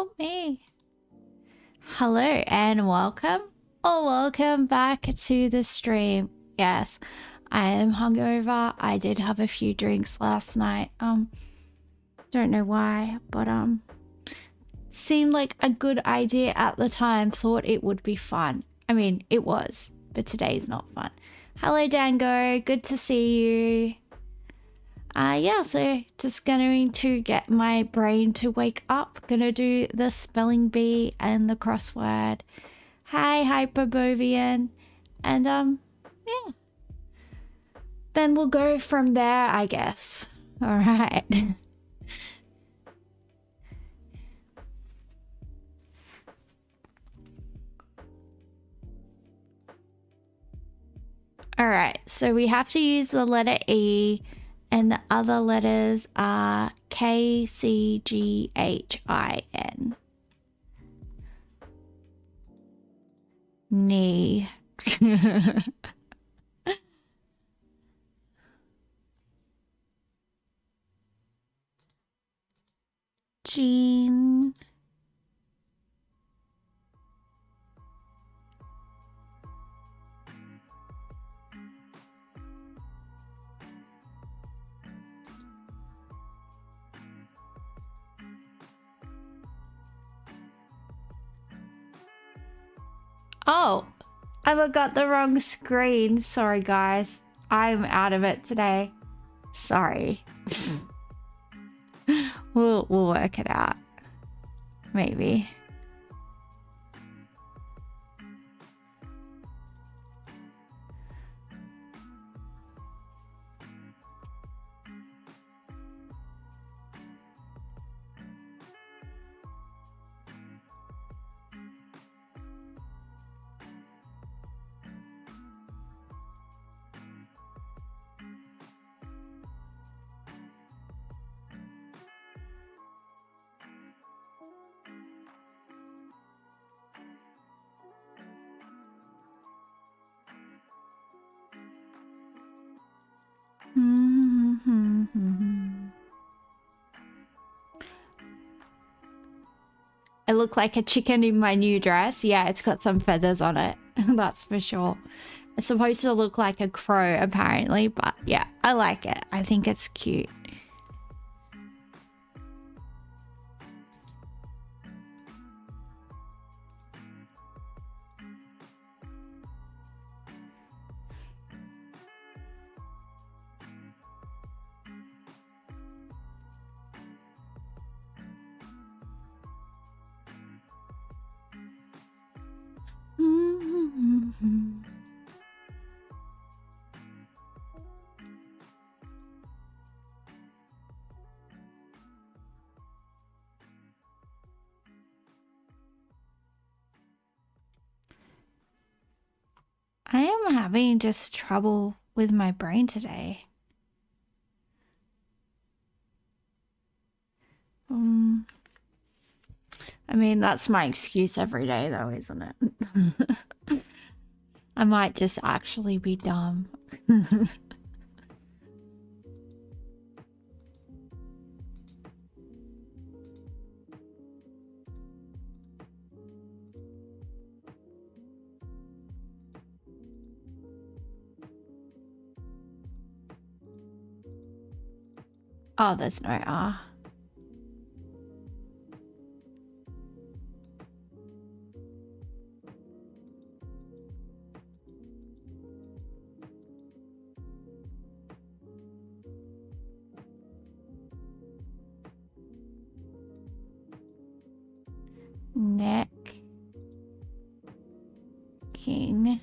Help me. Hello and welcome or welcome back to the stream. Yes, I am hungover. I did have a few drinks last night. Don't know why, but seemed like a good idea at the time. Thought it would be fun. I mean, it was, but today's not fun. Hello Dango, good to see you. Yeah, so just going to get my brain to wake up. Gonna do the spelling bee and the crossword. Hi, Hyperbovian. And, yeah. Then we'll go from there, I guess. All right. All right, so we have to use the letter E. And the other letters are K, C, G, H, I, N. Knee. Jean. Oh, I got the wrong screen. Sorry, guys. I'm out of it today. Sorry. We'll work it out. Maybe. I look like a chicken in my new dress. Yeah, it's got some feathers on it. That's for sure. It's supposed to look like a crow, apparently. But yeah, I like it. I think it's cute. I am having just trouble with my brain today. I mean, that's my excuse every day though, isn't it? I might just actually be dumb. Oh, there's no R. Neck. King.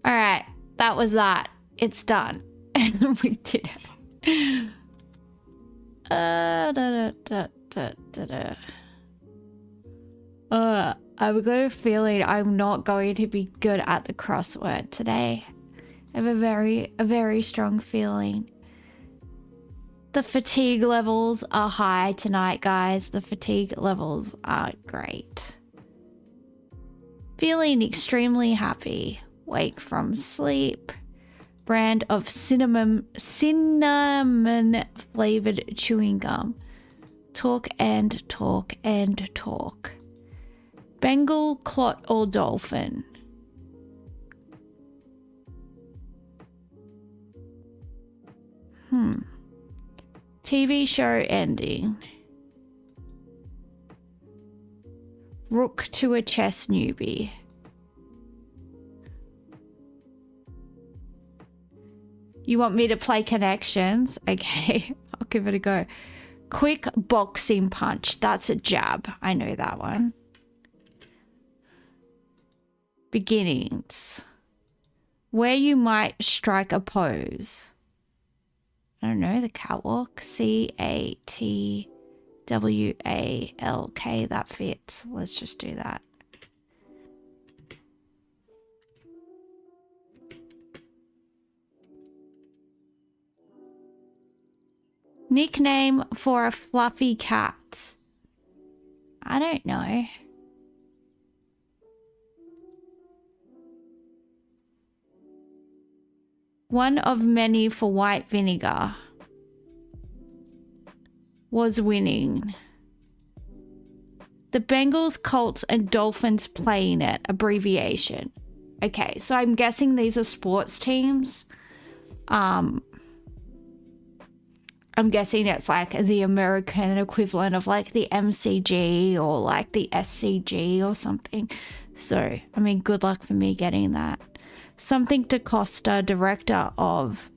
All right, that was that. It's done. We did it. I've got a feeling I'm not going to be good at the crossword today. I have a very strong feeling. The fatigue levels are high tonight, guys. The fatigue levels are great. Feeling extremely happy. Wake from sleep. Brand of cinnamon flavored chewing gum. Talk and talk and talk. Bengal, clot, or dolphin? TV show ending. Rook to a chess newbie. You want me to play connections? Okay, I'll give it a go. Quick boxing punch. That's a jab. I know that one. Beginnings. Where you might strike a pose. I don't know, the catwalk. CATWALK. That fits. Let's just do that. Nickname for a fluffy cat. I don't know. One of many for white vinegar. Was winning. The Bengals, Colts, and Dolphins playing it. Abbreviation. Okay, so I'm guessing these are sports teams. I'm guessing it's like the American equivalent of like the MCG or like the SCG or something. So, I mean, good luck for me getting that. Something DaCosta, director of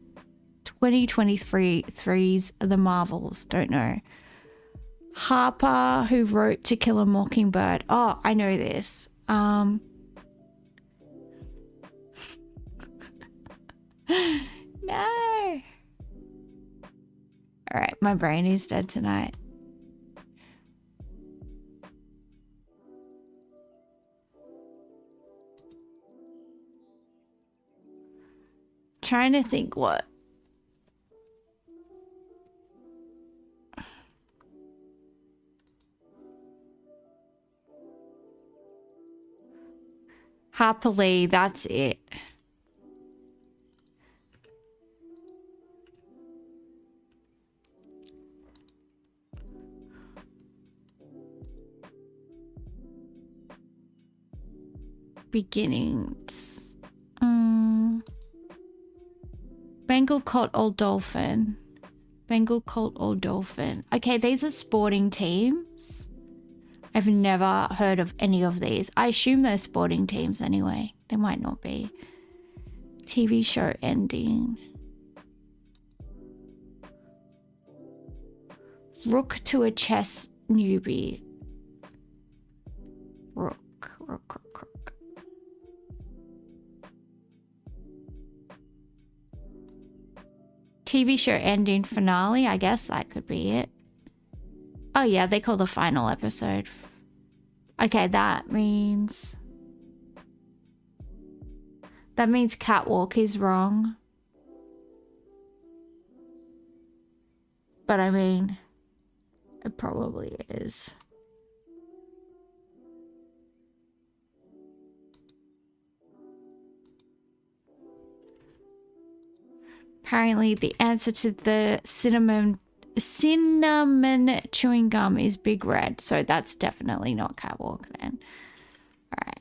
2023's The Marvels. Don't know. Harper, who wrote To Kill a Mockingbird. Oh, I know this. No. All right, my brain is dead tonight. Trying to think what. Happily, that's it. Beginnings. Bengal, Colt, Old Dolphin. Bengal, Colt, Old Dolphin. Okay, these are sporting teams. I've never heard of any of these. I assume they're sporting teams anyway. They might not be. TV show ending. Rook to a chess newbie. Rook, rook, rook, rook. TV show ending finale. I guess that could be it. Oh yeah, they call the final episode. Okay, that means catwalk is wrong. But I mean, it probably is. Apparently the answer to the cinnamon chewing gum is Big Red, so that's definitely not catwalk then. All right.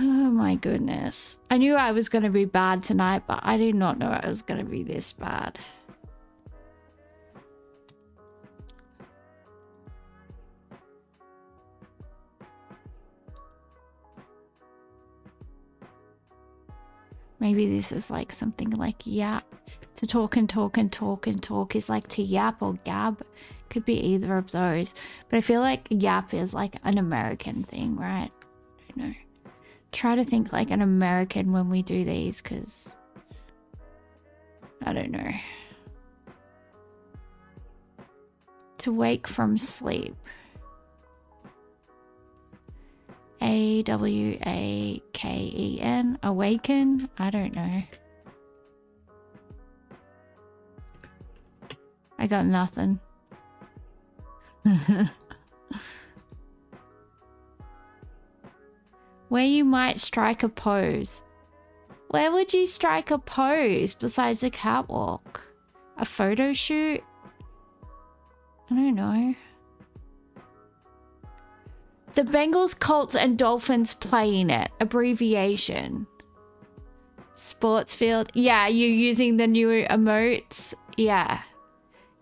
Oh my goodness. I knew I was going to be bad tonight, but I did not know I was going to be this bad. Maybe this is like something like yap. To talk and talk and talk and talk is like to yap or gab. Could be either of those. But I feel like yap is like an American thing, right? I don't know. Try to think like an American when we do these, because I don't know. To wake from sleep. AWAKEN. Awaken? I don't know. I got nothing. Where you might strike a pose. Where would you strike a pose besides a catwalk? A photo shoot? I don't know. The Bengals, Colts, and Dolphins playing it. Abbreviation. Sports field. Yeah, you're using the new emotes. Yeah.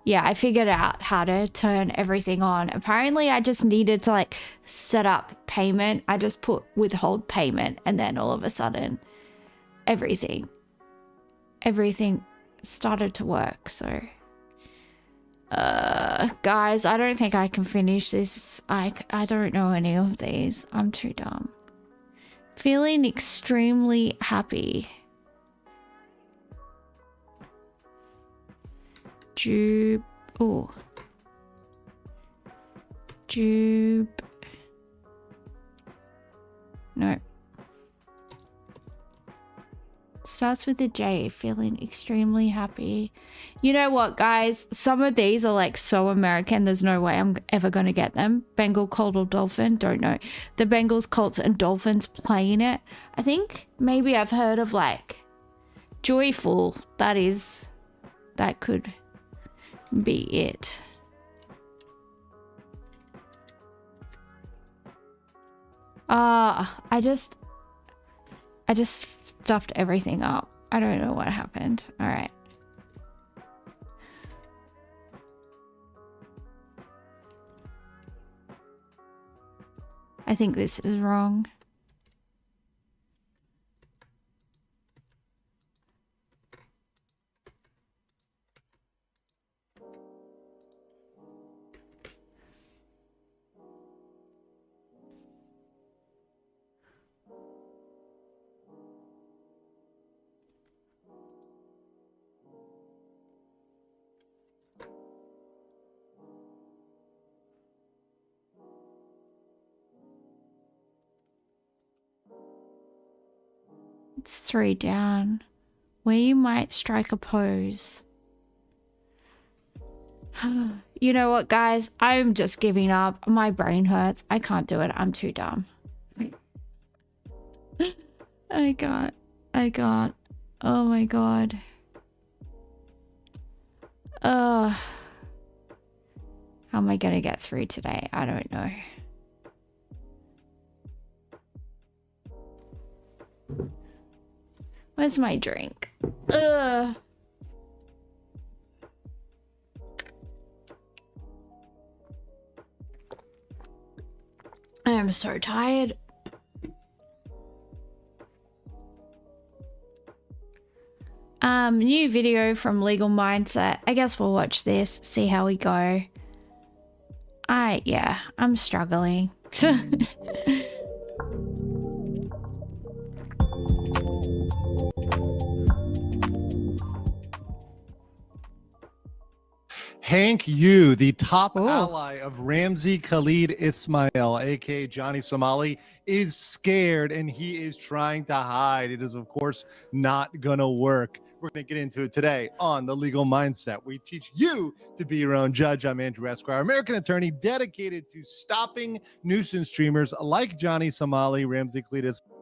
Yeah, I figured out how to turn everything on. Apparently, I just needed to like set up payment. I just put withhold payment and then all of a sudden everything started to work. So guys, I don't think I can finish this. I don't know any of these. I'm too dumb. Feeling extremely happy. Jube. Oh. Jube. No. Starts with a J. Feeling extremely happy. You know what, guys? Some of these are like so American. There's no way I'm ever going to get them. Bengal, Colt, or Dolphin. Don't know. The Bengals, Colts, and Dolphins playing it. I think maybe I've heard of like joyful. That could be it. I just stuffed everything up. I don't know what happened. All right. I think this is wrong. It's 3 down. Where you might strike a pose. You know what, guys? I'm just giving up. My brain hurts. I can't do it. I'm too dumb. I can't. Oh my god. How am I gonna get through today? I don't know. Where's my drink? I am so tired. New video from Legal Mindset. I guess we'll watch this, see how we go. I'm struggling. Hank Yu, the top ally of Ramzi Khalid Ismail, aka Johnny Somali, is scared and he is trying to hide. It is, of course, not going to work. We're going to get into it today on The Legal Mindset. We teach you to be your own judge. I'm Andrew Esquire, American attorney dedicated to stopping nuisance streamers like Johnny Somali, Ramzi Khalid Ismail.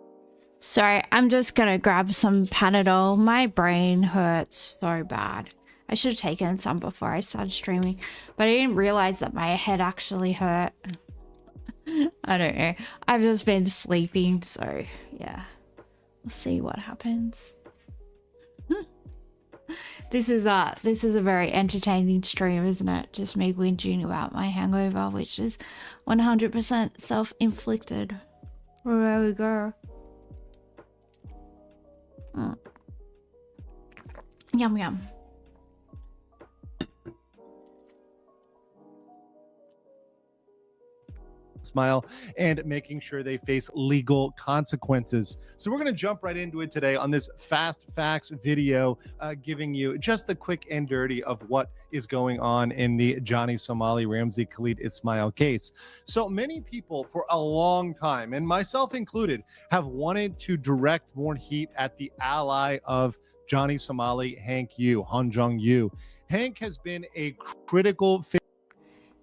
Sorry, I'm just going to grab some Panadol. My brain hurts so bad. I should have taken some before I started streaming, but I didn't realize that my head actually hurt. I don't know. I've just been sleeping, so yeah. We'll see what happens. This is a very entertaining stream, isn't it? Just me whinging about my hangover, which is 100% self-inflicted. There we go. Yum yum. Smile and making sure they face legal consequences. So we're going to jump right into it today on this fast facts video, giving you just the quick and dirty of what is going on in the Johnny Somali Ramzi Khalid Ismail case. So many people for a long time, and myself included, have wanted to direct more heat at the ally of Johnny Somali, Hank Yu, Han Jung Yu. Hank has been a critical figure.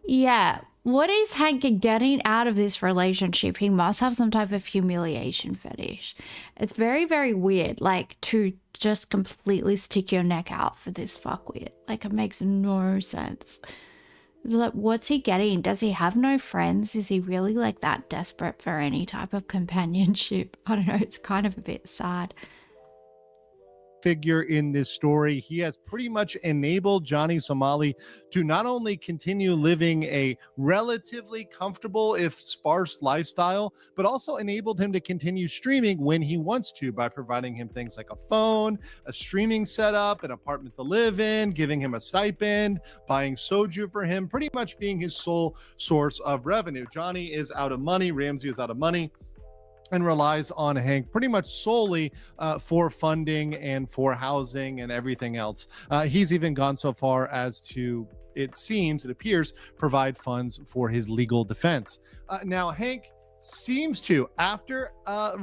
Yeah, What is Hank getting out of this relationship? He must have some type of humiliation fetish. It's very, very weird, like, to just completely stick your neck out for this fuckwit. Like, it makes no sense. Like, what's he getting? Does he have no friends? Is he really, like, that desperate for any type of companionship? I don't know, it's kind of a bit sad. Figure in this story. He has pretty much enabled Johnny Somali to not only continue living a relatively comfortable, if sparse lifestyle, but also enabled him to continue streaming when he wants to by providing him things like a phone, a streaming setup, an apartment to live in, giving him a stipend, buying soju for him, pretty much being his sole source of revenue. Johnny is out of money, Ramsey is out of money, and relies on Hank pretty much solely for funding and for housing and everything else. He's even gone so far as to, it appears, provide funds for his legal defense. Now, Hank seems to, after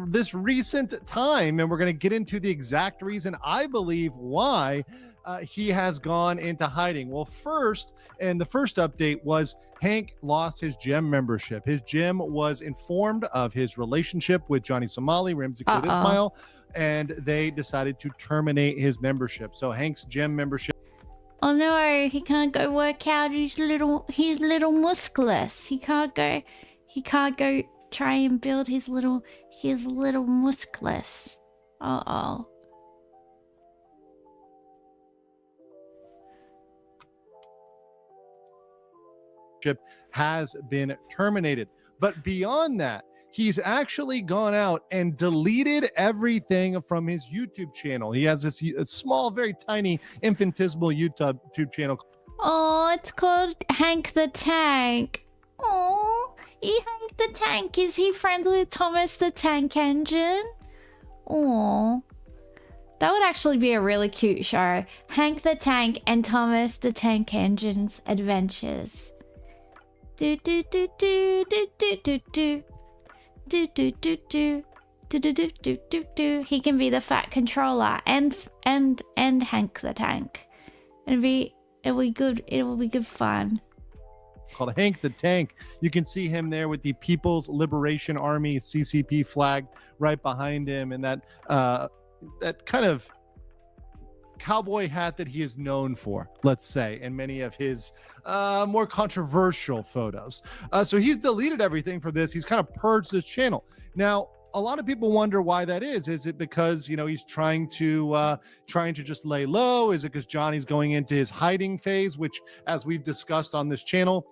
this recent time, and we're going to get into the exact reason I believe why he has gone into hiding. Well, first, and the first update was Hank lost his gym membership. His gym was informed of his relationship with Johnny Somali, Ramsey Ismail, and they decided to terminate his membership. So Hank's gym membership. Oh no, he can't go work out. He's little musculus. He can't go try and build his little musculus. Uh-oh. Has been terminated. But beyond that, he's actually gone out and deleted everything from his YouTube channel. He has this small, very tiny, infinitesimal YouTube channel. Oh, it's called Hank the Tank. Oh, Hank the Tank. Is he friends with Thomas the Tank Engine? Oh, that would actually be a really cute show. Hank the Tank and Thomas the Tank Engine's adventures. Do do do do do do do do do do do do do do do do do. He can be the fat controller and Hank the Tank. It'll be good. It will be good fun. Called Hank the Tank. You can see him there with the People's Liberation Army (CCP) flag right behind him, and that kind of cowboy hat that he is known for, let's say, in many of his more controversial photos. So he's deleted everything from this. He's kind of purged this channel. Now, a lot of people wonder why that is. Is it because, he's trying to just lay low? Is it because Johnny's going into his hiding phase, which, as we've discussed on this channel,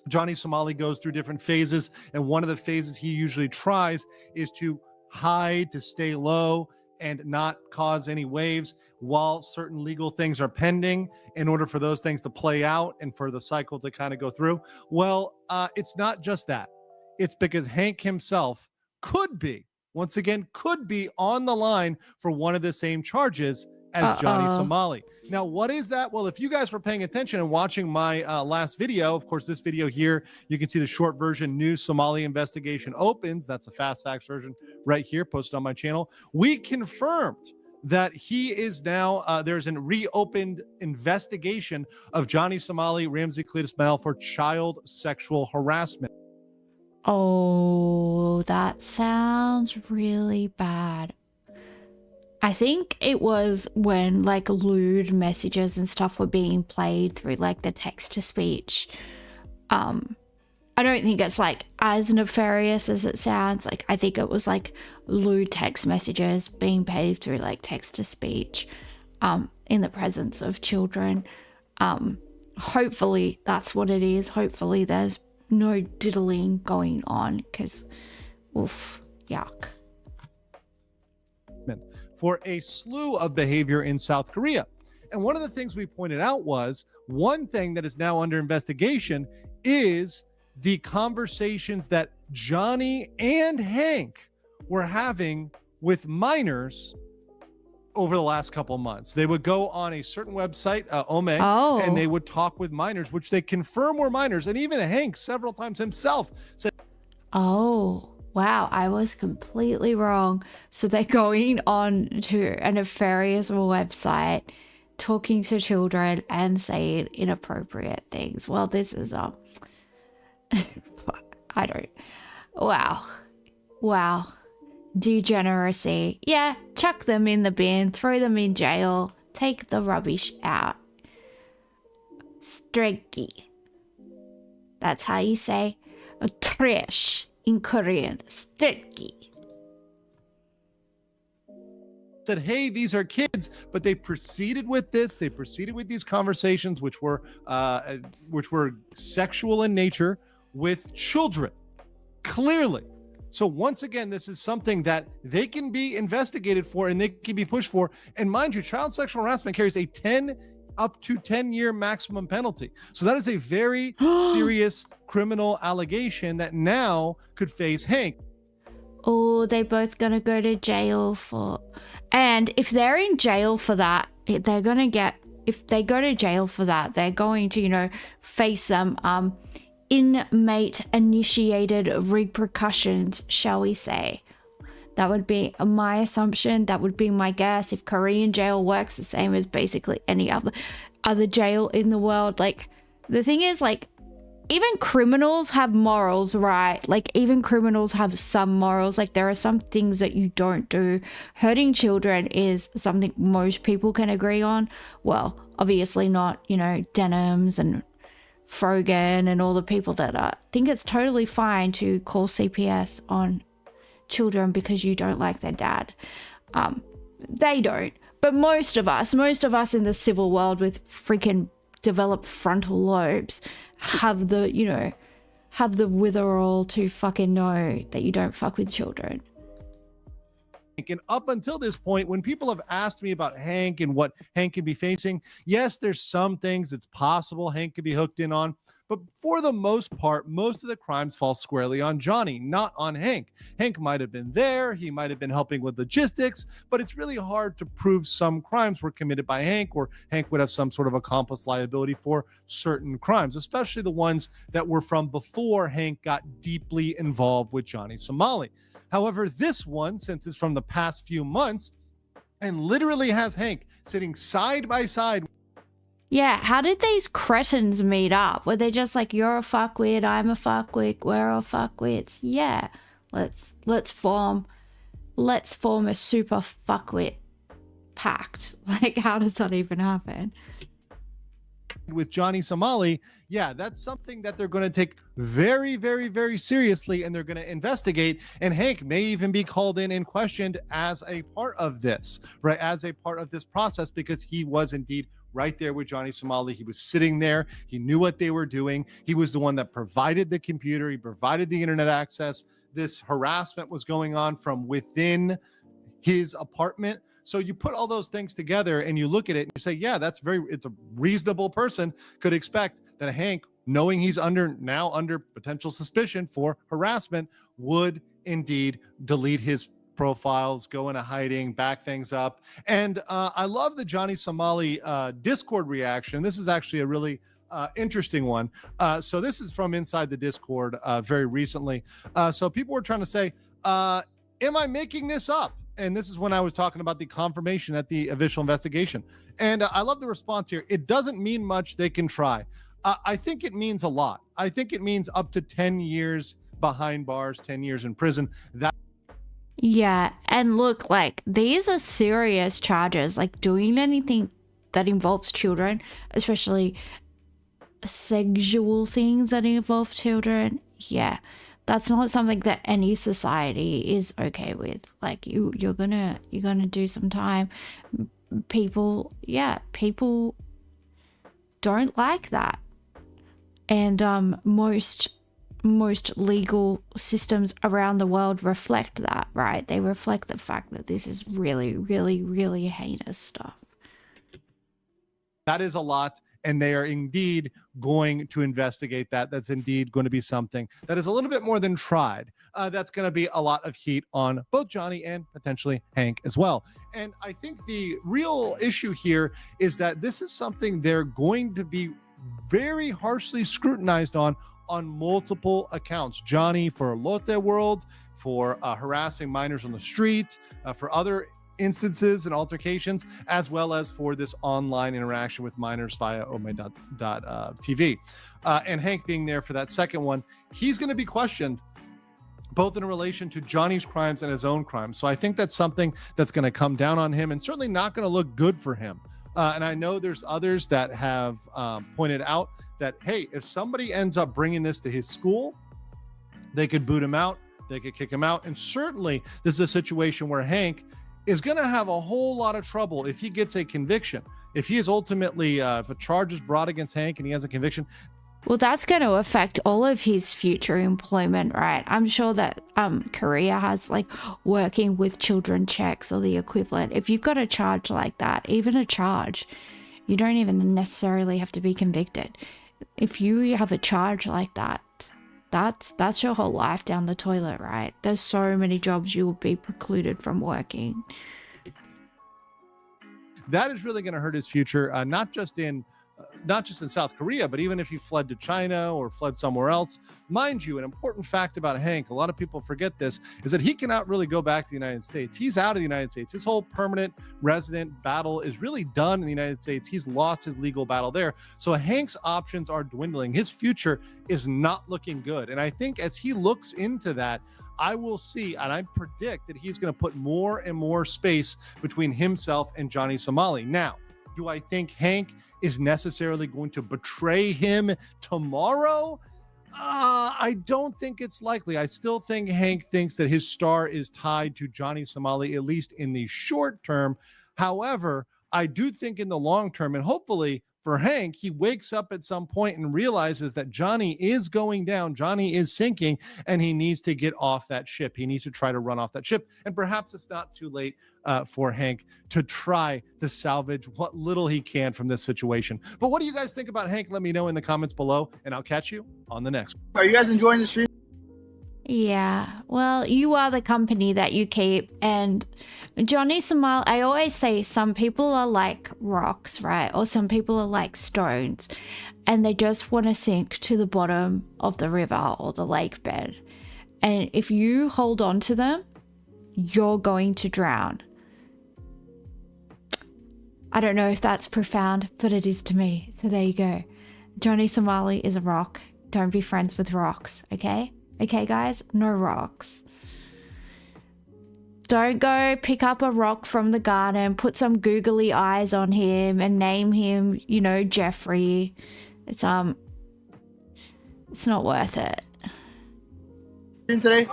Johnny Somali goes through different phases, and one of the phases he usually tries is to hide, to stay low, and not cause any waves while certain legal things are pending in order for those things to play out and for the cycle to kind of go through. Well, it's not just that. It's because Hank himself could be on the line for one of the same charges as Johnny Somali. Now, what is that? Well, if you guys were paying attention and watching my last video, of course, this video here, you can see the short version, New Somali Investigation Opens. That's a fast facts version right here, posted on my channel. We confirmed that he is now, there's a reopened investigation of Johnny Somali, Ramsey Ismail for child sexual harassment. Oh, that sounds really bad. I think it was when like lewd messages and stuff were being played through like the text to speech. I don't think it's like as nefarious as it sounds. Like I think it was like lewd text messages being played through like text to speech in the presence of children. Hopefully that's what it is. Hopefully there's no diddling going on, because oof, yuck. For a slew of behavior in South Korea. And one of the things we pointed out was one thing that is now under investigation is the conversations that Johnny and Hank were having with minors over the last couple months. They would go on a certain website, Ome, and they would talk with minors, which they confirm were minors. And even Hank several times himself said, oh, wow, I was completely wrong. So they're going on to a nefarious website, talking to children and saying inappropriate things. Well, this is I don't. Wow. Degeneracy. Yeah, chuck them in the bin, throw them in jail, take the rubbish out. Streggy. That's how you say trash in Korean. Streggy. Said, hey, these are kids, but they proceeded with this. They proceeded with these conversations, which were sexual in nature with children, clearly. So once again, this is something that they can be investigated for and they can be pushed for. And mind you, child sexual harassment carries a up to 10-year maximum penalty. So that is a very serious criminal allegation that now could face Hank. Oh, they both gonna go to jail for, and if they're in jail for that, they're gonna get, if they go to jail for that, they're going to, you know, face some inmate initiated repercussions, shall we say. That would be my assumption. That would be my guess. If Korean jail works the same as basically any other jail in the world, like, the thing is, like, even criminals have morals, right? Like, even criminals have some morals. Like, there are some things that you don't do. Hurting children is something most people can agree on. Well, obviously not, you know, Denims and Frogan and all the people that think it's totally fine to call CPS on children because you don't like their dad. They don't. But most of us in the civil world with freaking developed frontal lobes have the witherall to fucking know that you don't fuck with children. And up until this point, when people have asked me about Hank and what Hank could be facing, yes, there's some things it's possible Hank could be hooked in on. But for the most part, most of the crimes fall squarely on Johnny, not on Hank. Hank might have been there, he might have been helping with logistics, but it's really hard to prove some crimes were committed by Hank, or Hank would have some sort of accomplice liability for certain crimes, especially the ones that were from before Hank got deeply involved with Johnny Somali. However, this one, since it's from the past few months, and literally has Hank sitting side by side. Yeah, how did these cretins meet up? Were they just like, you're a fuckwit, I'm a fuckwit, we're all fuckwits? Yeah, let's form a super fuckwit pact. Like, how does that even happen? With Johnny Somali, yeah, that's something that they're going to take very, very, very seriously, and they're going to investigate. And Hank may even be called in and questioned as a part of this, right? As a part of this process, because he was indeed right there with Johnny Somali. He was sitting there. He knew what they were doing. He was the one that provided the computer. He provided the internet access. This harassment was going on from within his apartment. So you put all those things together and you look at it and you say, yeah, it's a reasonable person could expect that Hank, knowing he's now under potential suspicion for harassment, would indeed delete his profiles, go into hiding, back things up. And I love the Johnny Somali Discord reaction. This is actually a really interesting one. So this is from inside the Discord very recently. So people were trying to say, am I making this up? And this is when I was talking about the confirmation at the official investigation. And I love the response here. It doesn't mean much. They can try. I think it means a lot. I think it means up to 10 years behind bars, 10 years in prison. Yeah, and look, like, these are serious charges. Like, doing anything that involves children, especially sexual things that involve children, yeah, that's not something that any society is okay with. Like, you're gonna do some time. People don't like that, and most legal systems around the world reflect that, right? They reflect the fact that this is really, really, really heinous stuff. That is a lot, and they are indeed going to investigate that. That's indeed going to be something that is a little bit more than tried. That's going to be a lot of heat on both Johnny and potentially Hank as well. And I think the real issue here is that this is something they're going to be very harshly scrutinized on multiple accounts. Johnny for Lotte World, for harassing minors on the street, for other instances and altercations, as well as for this online interaction with minors via Ome.tv. and Hank being there for that second one, he's going to be questioned both in relation to Johnny's crimes and his own crimes. So I think that's something that's going to come down on him and certainly not going to look good for him. And I know there's others that have pointed out that, hey, if somebody ends up bringing this to his school, they could boot him out, they could kick him out. And certainly this is a situation where Hank is going to have a whole lot of trouble if he gets a conviction. If he is ultimately, if a charge is brought against Hank and he has a conviction, well, that's going to affect all of his future employment, right? I'm sure that Korea has like working with children checks or the equivalent. If you've got a charge like that, even a charge, you don't even necessarily have to be convicted. If you have a charge like that, that's your whole life down the toilet, right? There's so many jobs you will be precluded from working. That is really going to hurt his future, not just in South Korea, but even if he fled to China or fled somewhere else. Mind you, an important fact about Hank, a lot of people forget this, is that he cannot really go back to the United States. He's out of the United States. His whole permanent resident battle is really done in the United States. He's lost his legal battle there. So Hank's options are dwindling. His future is not looking good. And I think as he looks into that, I will see, and I predict that he's going to put more and more space between himself and Johnny Somali. Now, do I think Hank is necessarily going to betray him tomorrow? I don't think it's likely. I still think Hank thinks that his star is tied to Johnny Somali, at least in the short term. However, I do think in the long term, and hopefully for Hank, he wakes up at some point and realizes that Johnny is going down, Johnny is sinking, and he needs to get off that ship. He needs to try to run off that ship. And perhaps it's not too late for Hank to try to salvage what little he can from this situation. But what do you guys think about Hank? Let me know in the comments below, and I'll catch you on the next one. Are you guys enjoying the stream? Yeah, well, you are the company that you keep. And Johnny Somali, I always say some people are like rocks, right? Or some people are like stones, and they just want to sink to the bottom of the river or the lake bed. And if you hold on to them, you're going to drown. I don't know if that's profound, but it is to me. So there you go. Johnny Somali is a rock. Don't be friends with rocks, okay? Okay, guys? No rocks. Don't go pick up a rock from the garden, put some googly eyes on him and name him, you know, Jeffrey. It's not worth it. Today?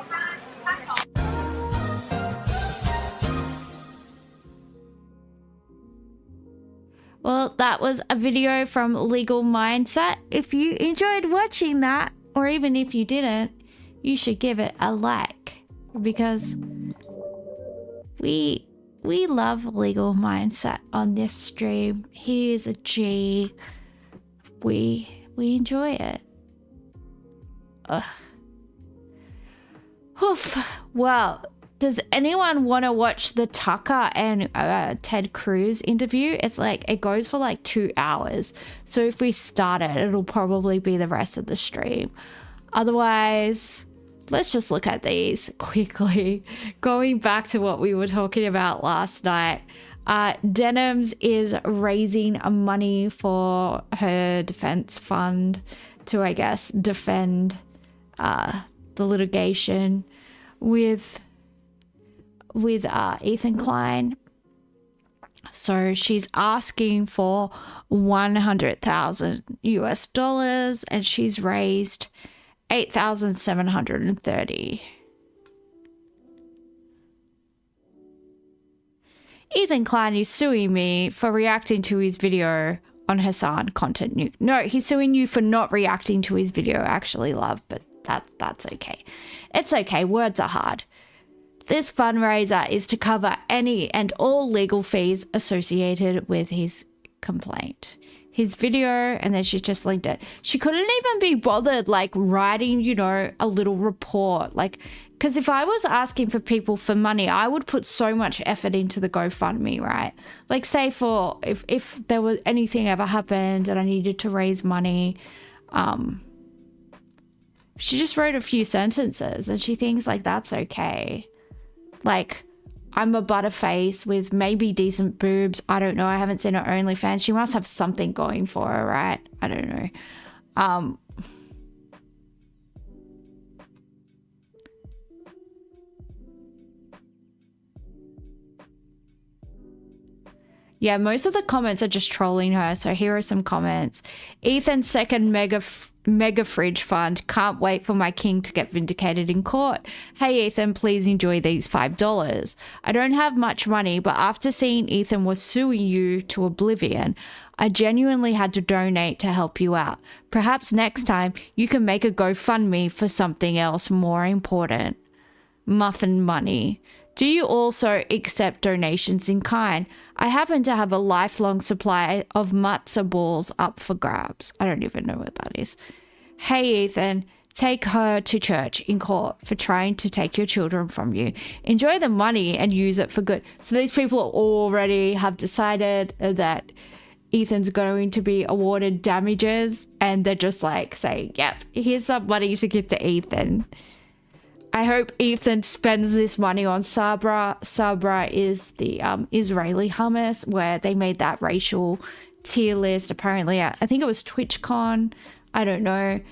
Well, that was a video from Legal Mindset. If you enjoyed watching that, or even if you didn't, you should give it a like, because we love Legal Mindset on this stream. He is a G. We enjoy it. Ugh. Oof. Well, does anyone want to watch the Tucker and Ted Cruz interview? It's like, it goes for like 2 hours. So if we start it, it'll probably be the rest of the stream. Otherwise, let's just look at these quickly. Going back to what we were talking about last night. Denims is raising money for her defense fund to, I guess, defend the litigation with Ethan Klein. So she's asking for $100,000 US, and she's raised $8,730. Ethan Klein is suing me for reacting to his video on Hassan content nuke. No, he's suing you for not reacting to his video, actually, love, but that's okay. It's okay, words are hard. This fundraiser is to cover any and all legal fees associated with his complaint. His video, and then she just linked it. She couldn't even be bothered like writing, you know, a little report. Like, because if I was asking for people for money, I would put so much effort into the GoFundMe, right? Like, say for if there was anything ever happened and I needed to raise money, she just wrote a few sentences and she thinks like that's okay. Like, I'm a butterface with maybe decent boobs. I don't know. I haven't seen her OnlyFans. She must have something going for her, right? I don't know. Yeah, most of the comments are just trolling her. So here are some comments. Ethan's second mega fridge fund. Can't wait for my king to get vindicated in court. Hey, Ethan, please enjoy these $5. I don't have much money, but after seeing Ethan was suing you to oblivion, I genuinely had to donate to help you out. Perhaps next time you can make a GoFundMe for something else more important. Muffin money. Do you also accept donations in kind? I happen to have a lifelong supply of matzo balls up for grabs. I don't even know what that is. Hey, Ethan, take her to church in court for trying to take your children from you. Enjoy the money and use it for good. So these people already have decided that Ethan's going to be awarded damages, and they're just like saying, yep, here's some money to give to Ethan. I hope Ethan spends this money on Sabra. Sabra is the Israeli hummus, where they made that racial tier list. Apparently, I think it was TwitchCon. I don't know.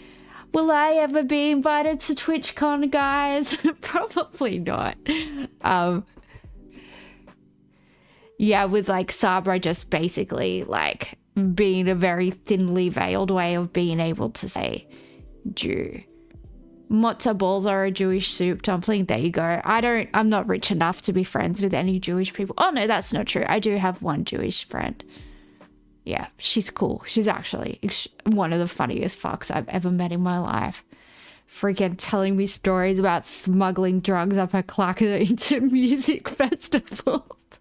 Will I ever be invited to TwitchCon, guys? Probably not. Yeah, with like Sabra just basically like being a very thinly veiled way of being able to say Jew. Matzo balls are a Jewish soup dumpling. There you go. I'm not rich enough to be friends with any Jewish people. Oh, no, that's not true. I do have one Jewish friend. Yeah, she's cool. She's actually one of the funniest fucks I've ever met in my life. Freaking telling me stories about smuggling drugs up her clacker into music festivals.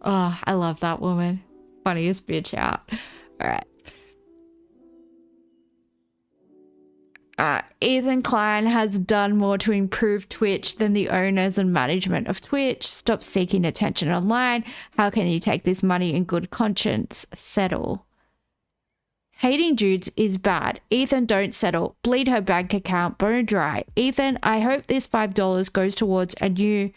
Oh, I love that woman. Funniest bitch out. All right. Ethan Klein has done more to improve Twitch than the owners and management of Twitch. Stop seeking attention online. How can you take this money in good conscience? Settle. Hating Judes is bad. Ethan, don't settle. Bleed her bank account. Bone dry. Ethan, I hope this $5 goes towards a new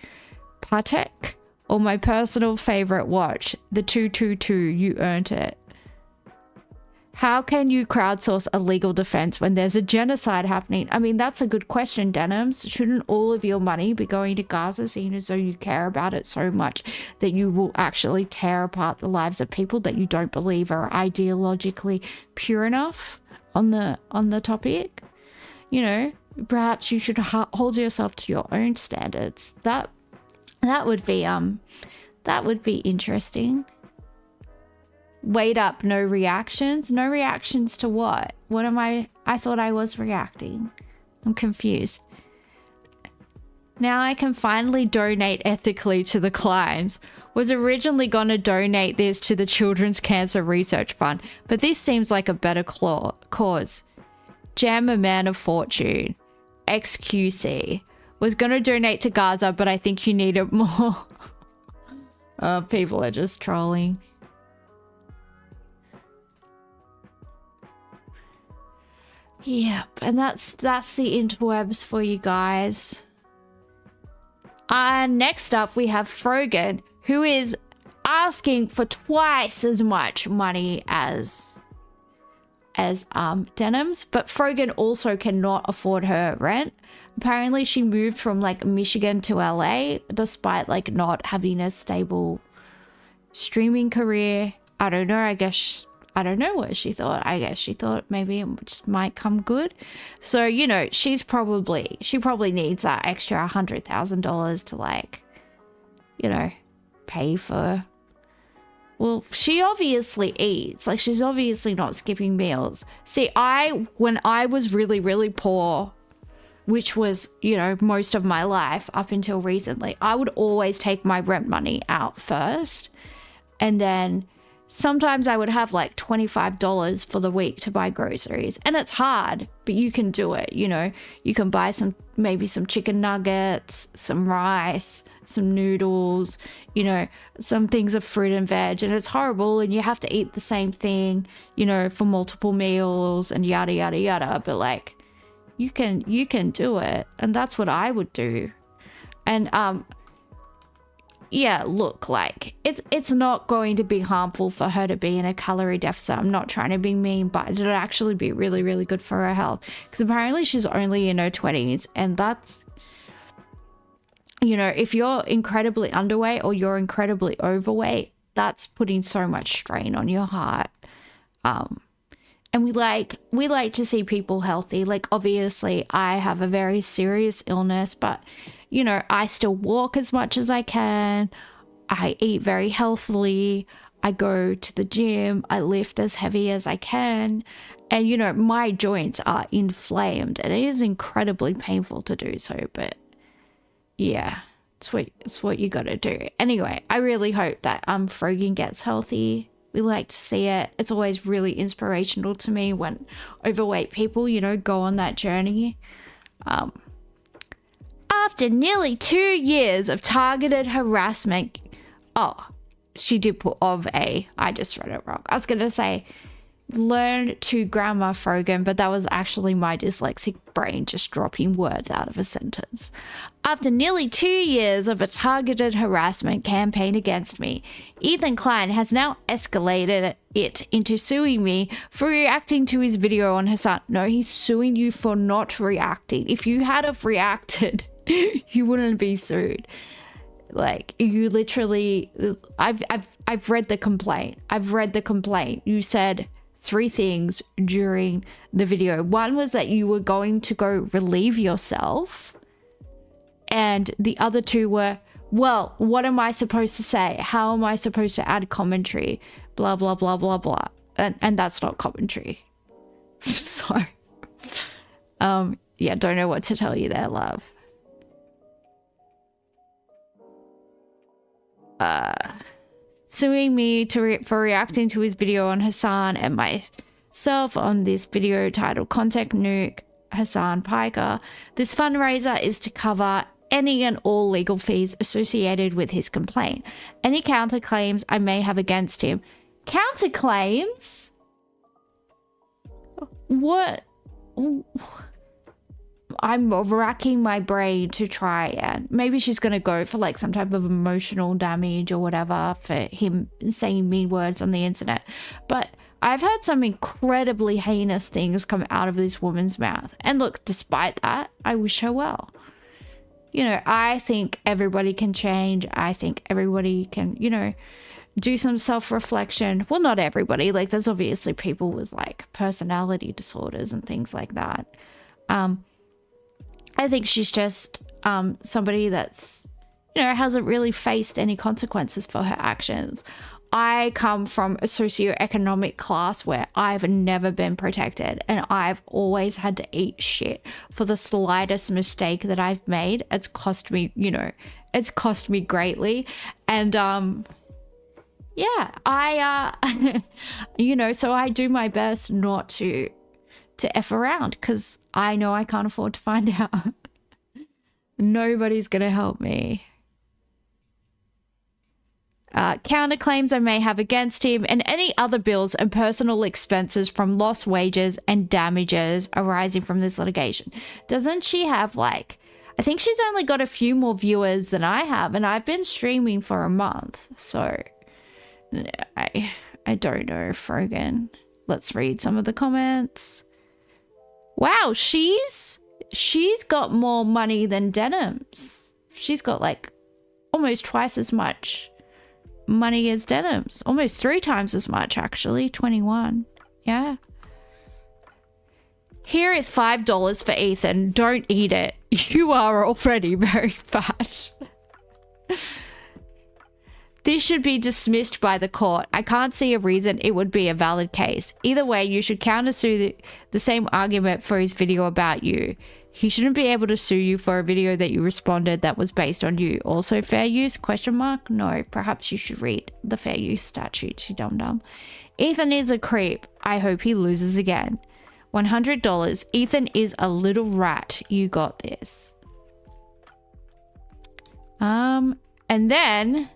Patek or my personal favorite watch, the 222. You earned it. How can you crowdsource a legal defense when there's a genocide happening? I mean, that's a good question, Denims. Shouldn't all of your money be going to Gaza, seeing as though you care about it so much that you will actually tear apart the lives of people that you don't believe are ideologically pure enough on the topic? You know, perhaps you should hold yourself to your own standards. That would be interesting. Wait up, no reactions? No reactions to what? What am I thought I was reacting. I'm confused. Now I can finally donate ethically to the clients. Was originally going to donate this to the Children's Cancer Research Fund, but this seems like a better cause. Jam a man of fortune. XQC. Was going to donate to Gaza, but I think you need it more. People are just trolling. Yep, and that's the interwebs for you guys. Next up we have Frogan, who is asking for twice as much money as Denims, but Frogan also cannot afford her rent. Apparently she moved from like Michigan to LA despite like not having a stable streaming career. I don't know, I don't know what she thought. I guess she thought maybe it just might come good. So, you know, she probably needs that extra $100,000 to like, you know, pay for. Well, she obviously eats. Like, she's obviously not skipping meals. See, when I was really, really poor, which was, you know, most of my life up until recently, I would always take my rent money out first. And then sometimes I would have like $25 for the week to buy groceries. And it's hard, but you can do it, you know. You can buy maybe some chicken nuggets, some rice, some noodles, you know, some things of fruit and veg. And it's horrible and you have to eat the same thing, you know, for multiple meals and yada, yada, yada. But like, you can do it. And that's what I would do. And, yeah, look, like, it's not going to be harmful for her to be in a calorie deficit. I'm not trying to be mean, but it'll actually be really, really good for her health. Because apparently she's only in her 20s, and that's, you know, if you're incredibly underweight or you're incredibly overweight, that's putting so much strain on your heart. And we like to see people healthy. Like, obviously I have a very serious illness, but you know, I still walk as much as I can. I eat very healthily. I go to the gym. I lift as heavy as I can. And you know, my joints are inflamed and it is incredibly painful to do so, but yeah, it's what you gotta do. Anyway, I really hope that Frogan gets healthy. We like to see it. It's always really inspirational to me when overweight people, you know, go on that journey. After nearly 2 years of targeted harassment, oh, she did put I just read it wrong. I was gonna say learn to grammar Frogan, but that was actually my dyslexic brain just dropping words out of a sentence. After nearly 2 years of a targeted harassment campaign against me, Ethan Klein has now escalated it into suing me for reacting to his video on Hassan. No, he's suing you for not reacting. If you had have reacted, you wouldn't be sued. Like, you literally, I've read the complaint. You said 3 things during the video. One was that you were going to go relieve yourself. And the other 2 were, well, what am I supposed to say? How am I supposed to add commentary? Blah, blah, blah, blah, blah. And that's not commentary. So, yeah, don't know what to tell you there, love. Suing me for reacting to his video on Hassan and myself on this video titled Contact Nuke Hassan Piker. This fundraiser is to cover any and all legal fees associated with his complaint. Any counterclaims I may have against him. Counterclaims? What? I'm racking my brain to try and maybe she's going to go for like some type of emotional damage or whatever for him saying mean words on the internet. But I've heard some incredibly heinous things come out of this woman's mouth. And look, despite that, I wish her well. You know, I think everybody can change. I think everybody can, you know, do some self-reflection. Well, not everybody. Like, there's obviously people with like personality disorders and things like that. I think she's just somebody that's, you know, hasn't really faced any consequences for her actions. I come from a socioeconomic class where I've never been protected and I've always had to eat shit for the slightest mistake that I've made. It's cost me, you know, it's cost me greatly. And yeah, I you know, so I do my best not to F around because I know I can't afford to find out. Nobody's gonna help me. Counterclaims I may have against him and any other bills and personal expenses from lost wages and damages arising from this litigation. Doesn't she have like, I think she's only got a few more viewers than I have and I've been streaming for a month. So I don't know, Frogan. Let's read some of the comments. Wow, she's got more money than Denims. She's got like almost twice as much money as Denims. Almost 3 times as much, actually. 21. Yeah. Here is $5 for Ethan. Don't eat it. You are already very fat. This should be dismissed by the court. I can't see a reason it would be a valid case. Either way, you should countersue the same argument for his video about you. He shouldn't be able to sue you for a video that you responded that was based on you. Also, fair use? Question mark? No, perhaps you should read the fair use statute, you dum-dum. Ethan is a creep. I hope he loses again. $100. Ethan is a little rat. You got this. And then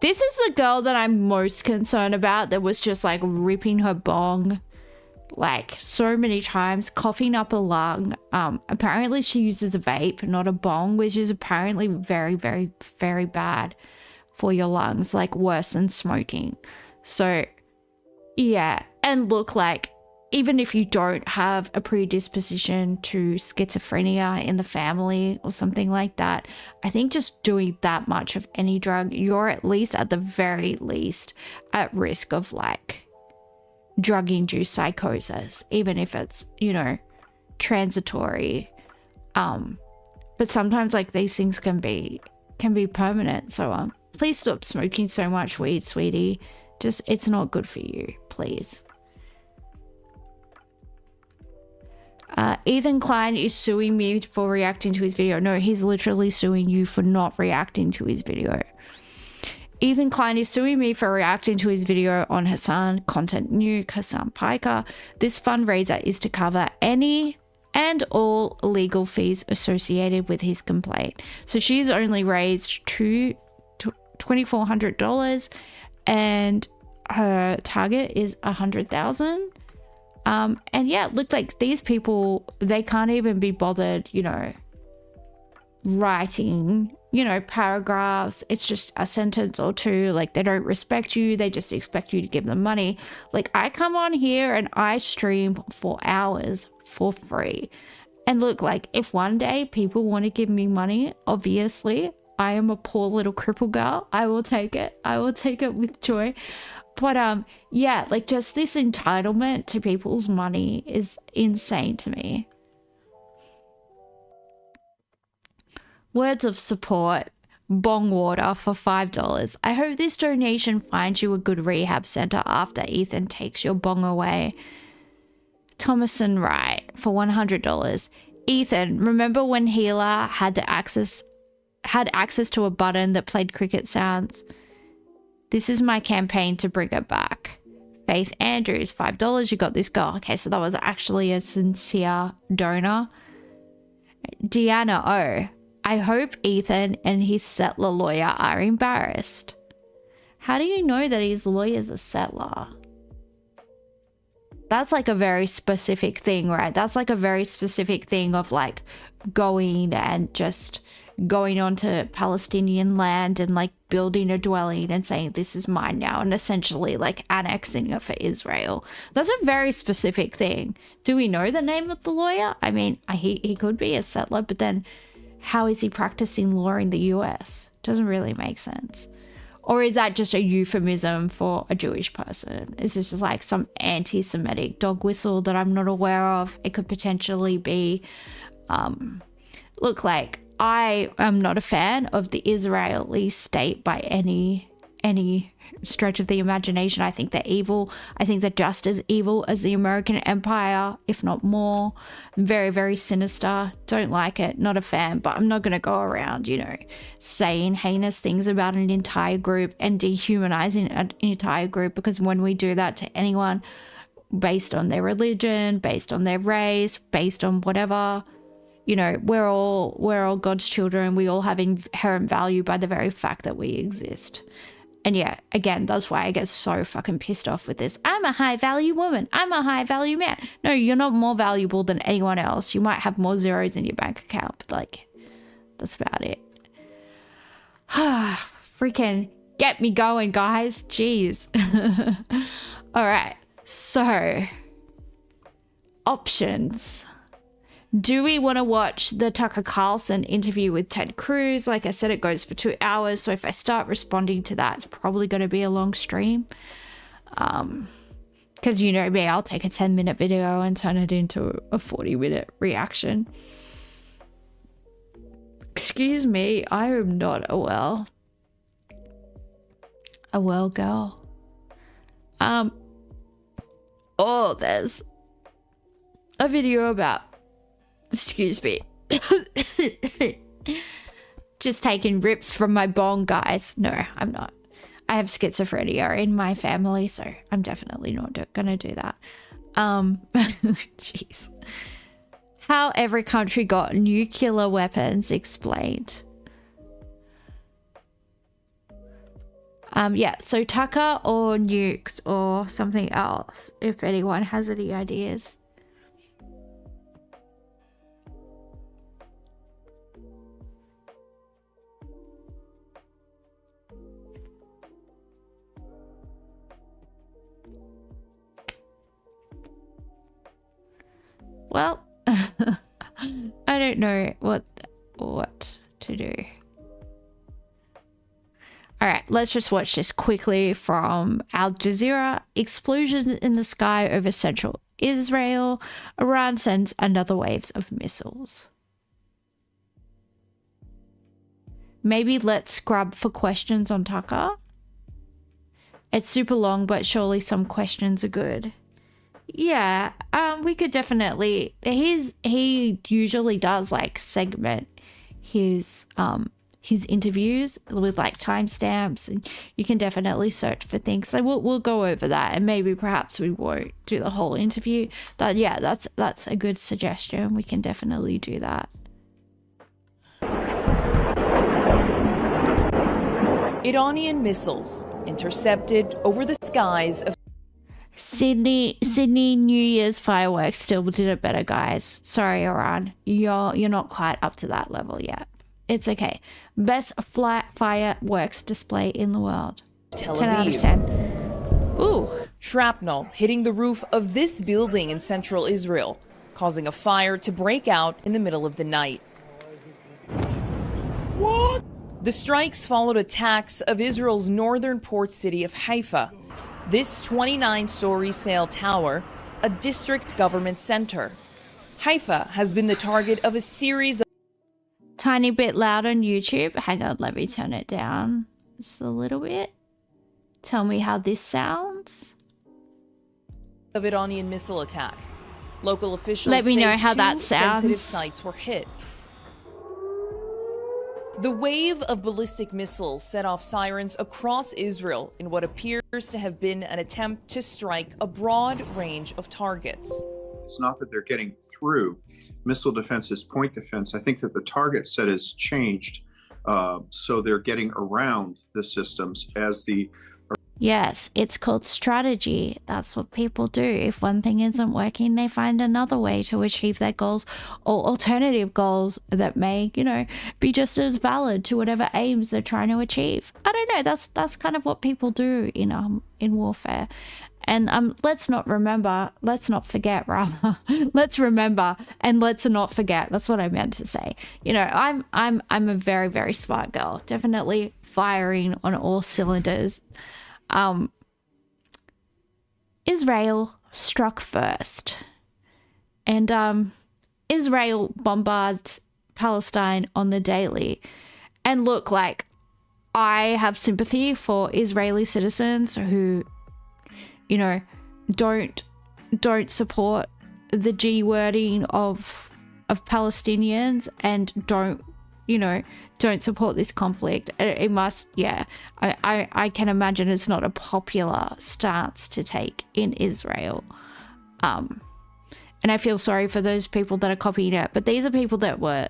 this is the girl that I'm most concerned about that was just like ripping her bong like so many times, coughing up a lung. Apparently she uses a vape, not a bong, which is apparently very, very, very bad for your lungs, like worse than smoking. So yeah, and look, like even if you don't have a predisposition to schizophrenia in the family or something like that, I think just doing that much of any drug, you're at the very least at risk of like drug-induced psychosis, even if it's, you know, transitory. But sometimes like these things can be permanent. So please stop smoking so much weed, sweetie. Just, it's not good for you, please. Ethan Klein is suing me for reacting to his video. No, he's literally suing you for not reacting to his video. Ethan Klein is suing me for reacting to his video on Hassan Content Nuke, Hassan Piker. This fundraiser is to cover any and all legal fees associated with his complaint. So she's only raised $2,400 and her target is $100,000. And yeah, it looked like these people, they can't even be bothered, you know, writing, you know, paragraphs. It's just a sentence or two. Like, they don't respect you. They just expect you to give them money. Like, I come on here and I stream for hours for free. And look, like, if one day people want to give me money, obviously, I am a poor little cripple girl. I will take it. I will take it with joy. But yeah, like, just this entitlement to people's money is insane to me. Words of support. Bong water for $5. I hope this donation finds you a good rehab center after Ethan takes your bong away. Thomason Wright for $100. Ethan, remember when Healer had access to a button that played cricket sounds? This is my campaign to bring it back. Faith Andrews, $5. You got this girl. Okay, so that was actually a sincere donor. Deanna O. I hope Ethan and his settler lawyer are embarrassed. How do you know that his lawyer's a settler? That's like a very specific thing, right? That's like a very specific thing of like going and just going onto Palestinian land and like building a dwelling and saying this is mine now and essentially like annexing it for Israel. That's a very specific thing. Do we know the name of the lawyer? I mean, he could be a settler, but then how is he practicing law in the US? Doesn't really make sense. Or is that just a euphemism for a Jewish person? Is this just like some anti-Semitic dog whistle that I'm not aware of? It could potentially be. Look, like, I am not a fan of the Israeli state by any stretch of the imagination. I think they're evil. I think they're just as evil as the American Empire, if not more. Very, very sinister. Don't like it. Not a fan. But I'm not going to go around, you know, saying heinous things about an entire group and dehumanizing an entire group, because when we do that to anyone based on their religion, based on their race, based on whatever, you know, we're all God's children. We all have inherent value by the very fact that we exist. And yeah, again, that's why I get so fucking pissed off with this. I'm a high value woman. I'm a high value man. No, you're not more valuable than anyone else. You might have more zeros in your bank account, but like, that's about it. Freaking get me going, guys. Jeez. All right. So, options. Do we want to watch the Tucker Carlson interview with Ted Cruz? Like I said, it goes for 2 hours. So if I start responding to that, it's probably going to be a long stream. Because you know me, I'll take a 10-minute video and turn it into a 40-minute reaction. Excuse me, I am not a well girl. Oh, there's a video about, excuse me, just taking rips from my bong, guys. No, I'm not. I have schizophrenia in my family, so I'm definitely not gonna do that. Jeez. How every country got nuclear weapons explained. Yeah, so Tucker or nukes or something else, if anyone has any ideas. don't know what to do. All right, let's just watch this quickly from Al Jazeera. Explosions in the sky over central Israel. Iran sends another waves of missiles. Maybe let's grab for questions on Tucker. It's super long, but surely some questions are good. Yeah, we could definitely. He usually does like segment his interviews with like timestamps, and you can definitely search for things. So we'll go over that, and maybe perhaps we won't do the whole interview. But yeah, that's a good suggestion. We can definitely do that. Iranian missiles intercepted over the skies of Sydney New Year's fireworks still did it better, guys. Sorry, Iran, you're not quite up to that level yet. It's okay. Best fireworks display in the world. Tel 10 out of Aviv. 10. Ooh. Shrapnel hitting the roof of this building in central Israel, causing a fire to break out in the middle of the night. What? The strikes followed attacks of Israel's northern port city of Haifa. This 29-story sail tower, a district government center. Haifa has been the target of a series of Tiny bit loud on YouTube. Hang on, let me turn it down just a little bit. Tell me how this sounds. Iranian missile attacks. Local officials Let me say know how two that sensitive sounds. sites were hit. The wave of ballistic missiles set off sirens across Israel in what appears to have been an attempt to strike a broad range of targets. It's not that they're getting through. Missile defense is point defense. I think that the target set has changed, so they're getting around the systems as the. Yes, it's called strategy. That's what people do. If one thing isn't working, they find another way to achieve their goals, or alternative goals that may, be just as valid to whatever aims they're trying to achieve. I don't know. That's kind of what people do in warfare. And let's not forget. Let's remember and let's not forget. That's what I meant to say. I'm a very, very smart girl. Definitely firing on all cylinders. Israel struck first, and Israel bombards Palestine on the daily. And look, like, I have sympathy for Israeli citizens who, don't support the G wording of Palestinians and don't support this conflict. It must, I can imagine it's not a popular stance to take in Israel. And I feel sorry for those people that are copying it, but these are people that were,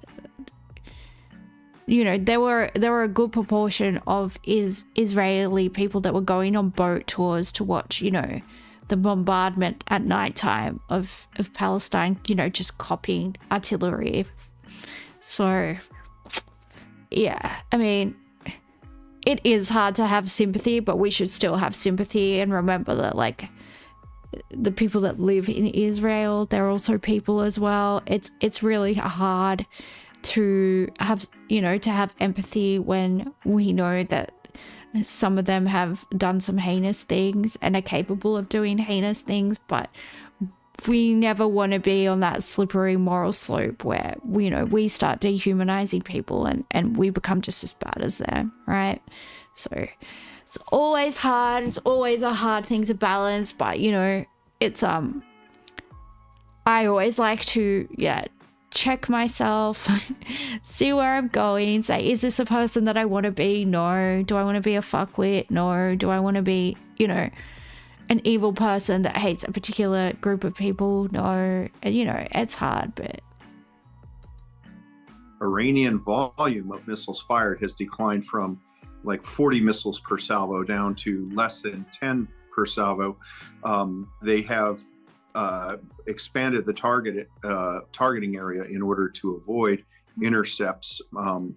there were a good proportion of Israeli people that were going on boat tours to watch, the bombardment at nighttime of Palestine, just copying artillery. So, yeah, I mean, it is hard to have sympathy, but we should still have sympathy and remember that, like, the people that live in Israel, they're also people as well. It's really hard to have empathy when we know that some of them have done some heinous things and are capable of doing heinous things, but we never want to be on that slippery moral slope where, we start dehumanizing people and we become just as bad as them, right? So it's always hard. It's always a hard thing to balance, but, it's, I always like to, check myself, see where I'm going, say, is this a person that I want to be? No. Do I want to be a fuckwit? No. Do I want to be, an evil person that hates a particular group of people? No. It's hard, but Iranian volume of missiles fired has declined from like 40 missiles per salvo down to less than 10 per salvo. They have expanded the targeting area in order to avoid intercepts.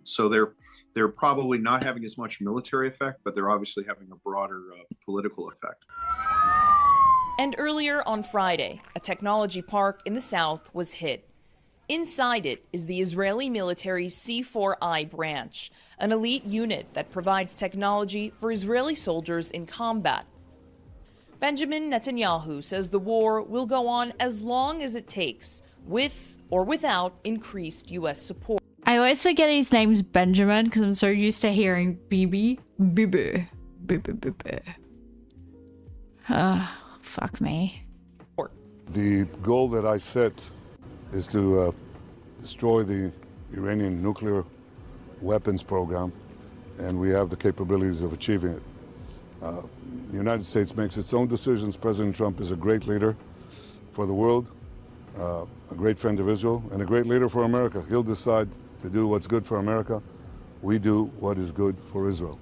So they're probably not having as much military effect, but they're obviously having a broader political effect. And earlier on Friday, a technology park in the south was hit. Inside it is the Israeli military's C4I branch, an elite unit that provides technology for Israeli soldiers in combat. Benjamin Netanyahu says the war will go on as long as it takes, with or without increased U.S. support. I always forget his name's Benjamin because I'm so used to hearing Bibi. Bibi. Bibi. Bibi. Fuck me. The goal that I set is to destroy the Iranian nuclear weapons program, and we have the capabilities of achieving it. The United States makes its own decisions. President Trump is a great leader for the world, a great friend of Israel, and a great leader for America. He'll decide to do what's good for America. We do what is good for Israel.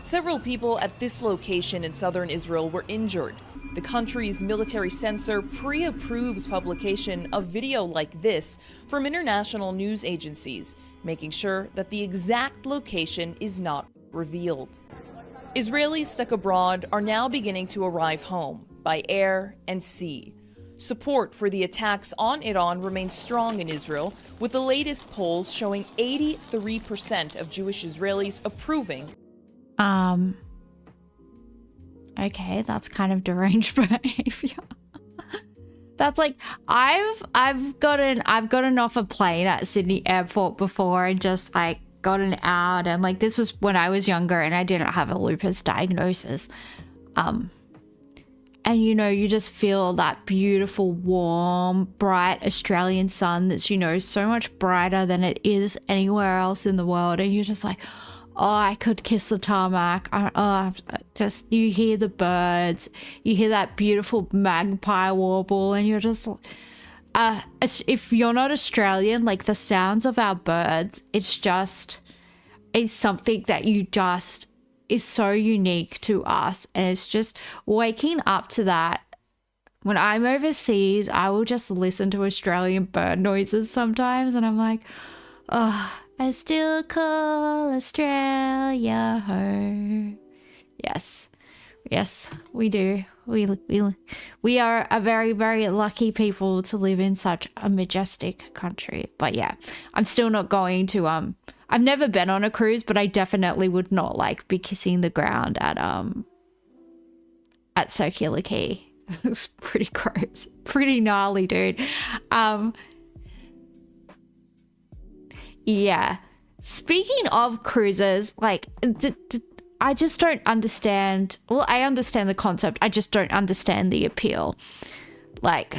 Several people at this location in southern Israel were injured. The country's military censor pre-approves publication of video like this from international news agencies, making sure that the exact location is not revealed. Israelis stuck abroad are now beginning to arrive home by air and sea. Support for the attacks on Iran remains strong in Israel, with the latest polls showing 83% of Jewish Israelis approving. Okay, that's kind of deranged behavior. That's like I've gotten off a plane at Sydney Airport before and just like gotten out, and like this was when I was younger and I didn't have a lupus diagnosis. And you know, you just feel that beautiful, warm, bright Australian sun that's, you know, so much brighter than it is anywhere else in the world, and you're just like, oh, I could kiss the tarmac. Just, you hear the birds, you hear that beautiful magpie warble, and you're just, if you're not Australian, like the sounds of our birds, it's something that is so unique to us. And it's just waking up to that. When I'm overseas, I will just listen to Australian bird noises sometimes, and I'm like, oh, I still call Australia home. Yes, we do. We are a very, very lucky people to live in such a majestic country. But yeah, I'm still not going to I've never been on a cruise, but I definitely would not like be kissing the ground at Circular Quay. It was pretty gross, pretty gnarly, dude. Yeah. Speaking of cruises, like, I just don't understand. Well, I understand the concept. I just don't understand the appeal. Like,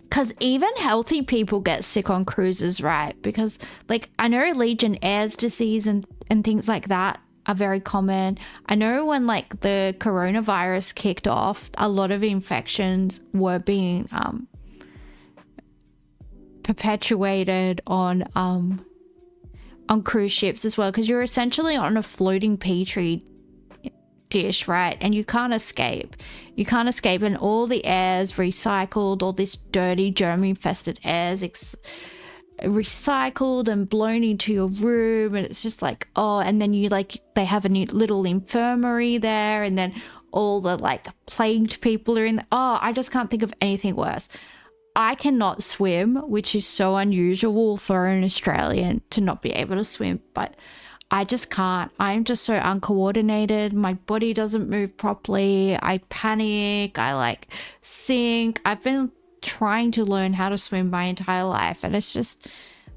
because even healthy people get sick on cruises, right? Because, like, I know Legionnaires' disease and things like that are very common. I know when, like, the coronavirus kicked off, a lot of infections were being perpetuated on cruise ships as well, because you're essentially on a floating petri dish, right? And you can't escape, and all the air's recycled, all this dirty germ infested air's recycled and blown into your room, and it's just like, oh, and then you like, they have a new little infirmary there, and then all the like plagued people are in there. Oh, I just can't think of anything worse. I cannot swim, which is so unusual for an Australian to not be able to swim, but I just can't. I'm just so uncoordinated. My body doesn't move properly. I panic. I like sink. I've been trying to learn how to swim my entire life, and it's just,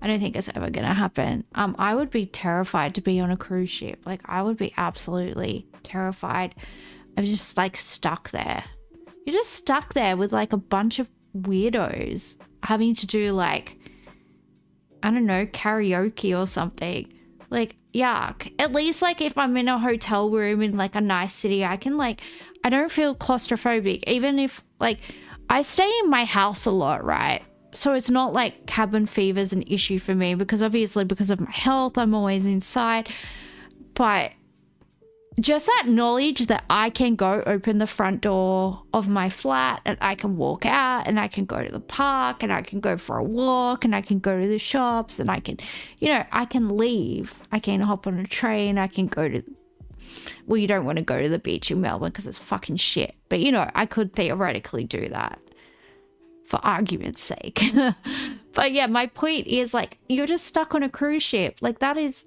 I don't think it's ever gonna happen. I would be terrified to be on a cruise ship. Like, I would be absolutely terrified of just like stuck there. You're just stuck there with like a bunch of weirdos having to do like, I don't know, karaoke or something. Like, yuck. At least like if I'm in a hotel room in like a nice city, I can like, I don't feel claustrophobic. Even if like, I stay in my house a lot, right? So it's not like cabin fever is an issue for me, because obviously because of my health, I'm always inside. But just that knowledge that I can go open the front door of my flat and I can walk out and I can go to the park and I can go for a walk and I can go to the shops and I can, you know, I can leave. I can hop on a train. I can go to, well, you don't want to go to the beach in Melbourne because it's fucking shit. But, you know, I could theoretically do that for argument's sake. But yeah, my point is like, you're just stuck on a cruise ship. Like that is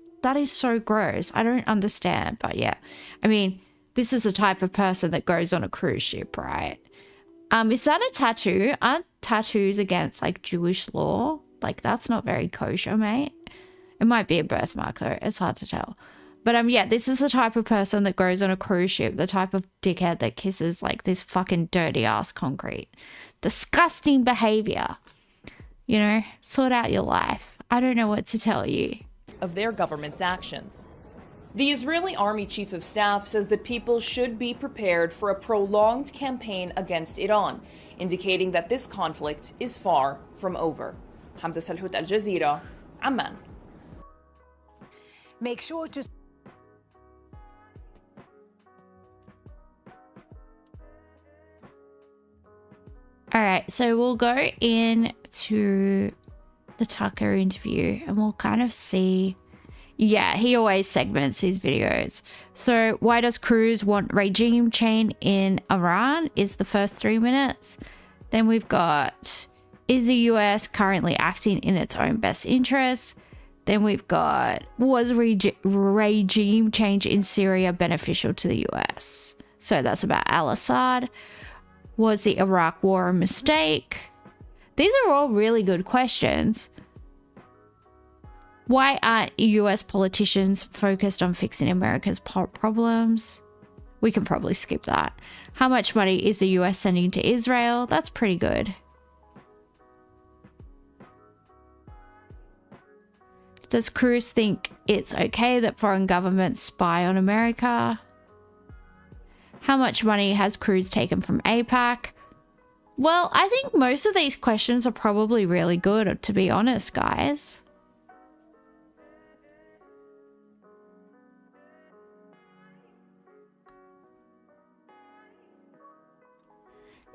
so gross. I don't understand. But yeah, I mean, this is the type of person that goes on a cruise ship, right? Is that a tattoo? Aren't tattoos against like Jewish law? Like that's not very kosher, mate. It might be a birthmark though. It's hard to tell. But yeah, this is the type of person that goes on a cruise ship, the type of dickhead that kisses like this fucking dirty ass concrete. Disgusting behavior. You know, sort out your life. I don't know what to tell you. Of their government's actions. The Israeli Army Chief of Staff says that people should be prepared for a prolonged campaign against Iran, indicating that this conflict is far from over. Hamda Salhout, Al Jazeera, Amman. Make sure to All right, so we'll go into the Tucker interview and we'll kind of see. Yeah, he always segments his videos. So why does Cruz want regime change in Iran is the first 3 minutes. Then we've got, is the US currently acting in its own best interests? Then we've got, was regime change in Syria beneficial to the US? So that's about al-Assad. Was the Iraq war a mistake? These are all really good questions. Why aren't US politicians focused on fixing America's problems? We can probably skip that. How much money is the US sending to Israel? That's pretty good. Does Cruz think it's okay that foreign governments spy on America? How much money has Cruz taken from AIPAC? Well, I think most of these questions are probably really good, to be honest, guys.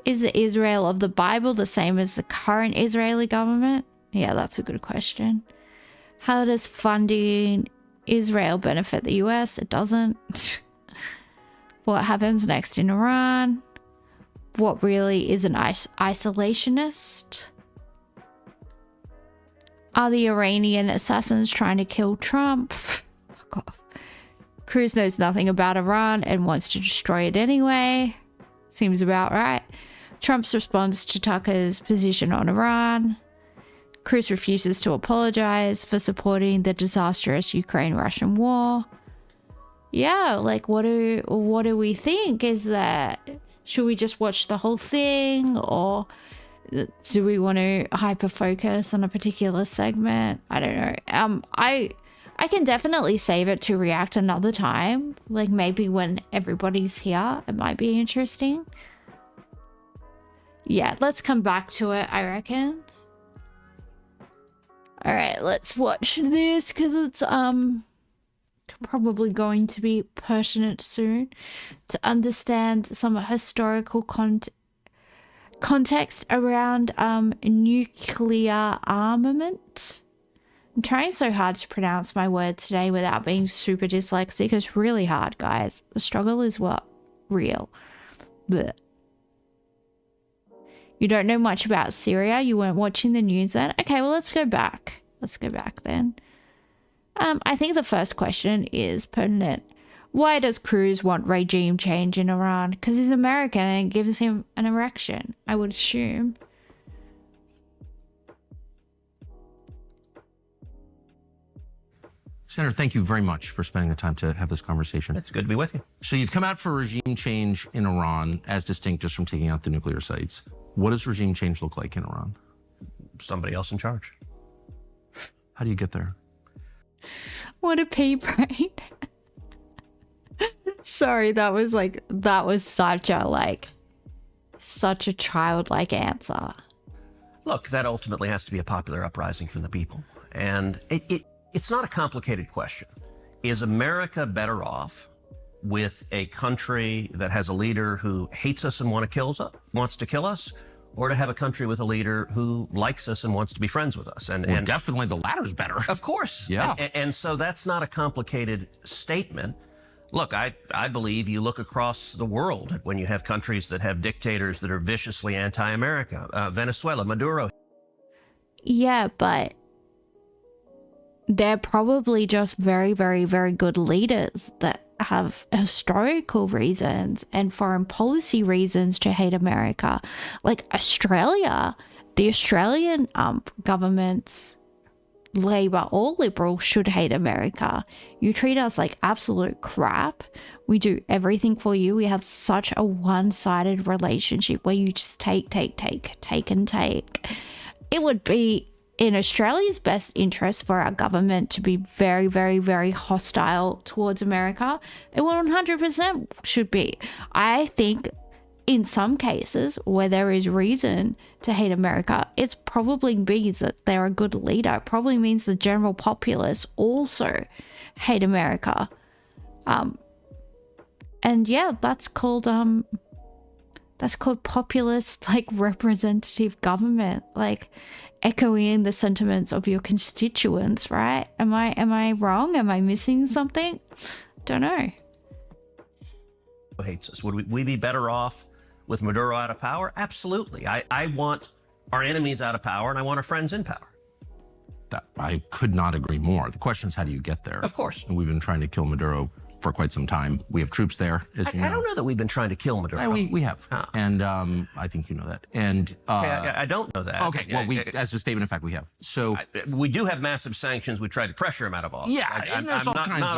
Is the Israel of the Bible the same as the current Israeli government? Yeah, that's a good question. How does funding Israel benefit the US? It doesn't. What happens next in Iran? What really is an isolationist? Are the Iranian assassins trying to kill Trump? Fuck off. Cruz knows nothing about Iran and wants to destroy it anyway. Seems about right. Trump's response to Tucker's position on Iran. Cruz refuses to apologize for supporting the disastrous Ukraine-Russian war. Yeah, like what do we think? Is that, should we just watch the whole thing, or do we want to hyper focus on a particular segment? I don't know. I can definitely save it to react another time, like maybe when everybody's here. It might be interesting. Yeah, let's come back to it, I reckon. All right, let's watch this because it's probably going to be pertinent soon to understand some historical context around nuclear armament. I'm trying so hard to pronounce my words today without being super dyslexic. It's really hard, guys. The struggle is what? Real. Blech. You don't know much about Syria? You weren't watching the news then? Okay, well, let's go back. Let's go back then. I think the first question is pertinent. Why does Cruz want regime change in Iran? Because he's American and it gives him an erection, I would assume. Senator, thank you very much for spending the time to have this conversation. It's good to be with you. So you've come out for regime change in Iran, as distinct just from taking out the nuclear sites. What does regime change look like in Iran? Somebody else in charge. How do you get there? What a pea brain. Sorry, that was such a childlike answer. Look, that ultimately has to be a popular uprising from the people. And it's not a complicated question. Is America better off with a country that has a leader who hates us and wants to kill us, or to have a country with a leader who likes us and wants to be friends with us? And definitely the latter's better. Of course. Yeah. And so that's not a complicated statement. Look, I believe you look across the world when you have countries that have dictators that are viciously anti-America. Venezuela, Maduro. Yeah, but they're probably just very, very, very good leaders that have historical reasons and foreign policy reasons to hate America. Like Australia, the Australian government's Labor or Liberal should hate America. You treat us like absolute crap. We do everything for you. We have such a one-sided relationship where you just take and take. It would be in Australia's best interest for our government to be very, very, very hostile towards America. It 100% should be. I think in some cases where there is reason to hate America, it's probably means that they're a good leader. It probably means the general populace also hate America. And yeah, that's called populist, like, representative government, like echoing the sentiments of your constituents, right? Am I wrong? Am I missing something? Don't know. Hates us. Would we be better off with Maduro out of power? Absolutely. I want our enemies out of power, and I want our friends in power. I could not agree more. The question is, how do you get there? Of course. And we've been trying to kill Maduro for quite some time. We have troops there, as you know. I don't know that we've been trying to kill Maduro. We have. And I think you know that. And okay, I don't know that. Okay, well, as a statement of fact, we have. So we do have massive sanctions. We tried to pressure him out of office. Yeah, I'm not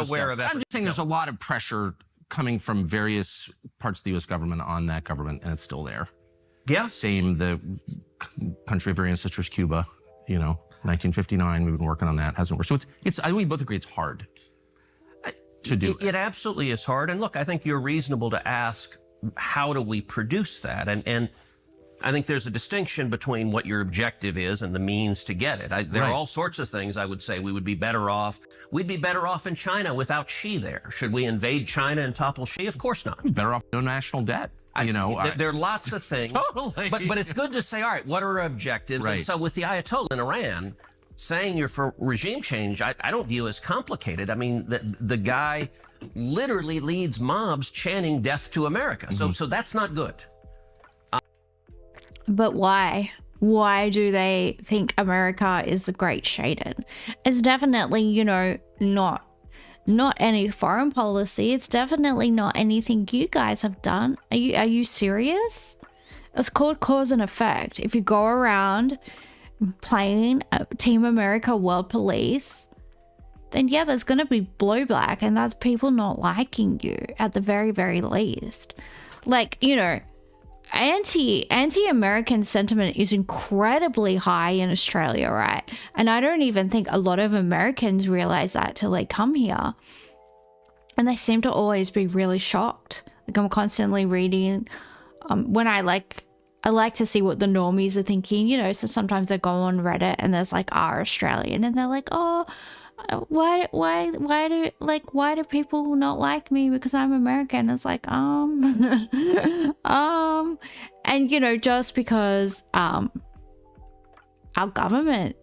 aware of efforts. I'm just saying there's a lot of pressure coming from various parts of the U.S. government on that government, and it's still there. Yeah. Same, the country of our ancestors, Cuba, 1959, we've been working on that. Hasn't worked. So it's I think we both agree it's hard to do. It absolutely is hard. And look, I think you're reasonable to ask, how do we produce that? And I think there's a distinction between what your objective is and the means to get it. There are all sorts of things I would say we would be better off. We'd be better off in China without Xi there. Should we invade China and topple Xi? Of course not. Better off no national debt. There are lots of things. Totally. But it's good to say, all right, what are our objectives? Right. And so with the Ayatollah in Iran, saying you're for regime change, I don't view as complicated. I mean, the guy literally leads mobs chanting death to America. Mm-hmm. So that's not good. But why? Why do they think America is the great Shaden? It's definitely, not any foreign policy. It's definitely not anything you guys have done. Are you serious? It's called cause and effect. If you go around playing Team America World Police, then yeah, there's going to be blowback, and that's people not liking you at the very, very least. Like, anti-American sentiment is incredibly high in Australia, right? And I don't even think a lot of Americans realize that till they come here. And they seem to always be really shocked. Like, I'm constantly reading when I like to see what the normies are thinking, so sometimes I go on Reddit and there's like our Australian and they're like, oh, why do people not like me because I'm American? It's like, and just because our government,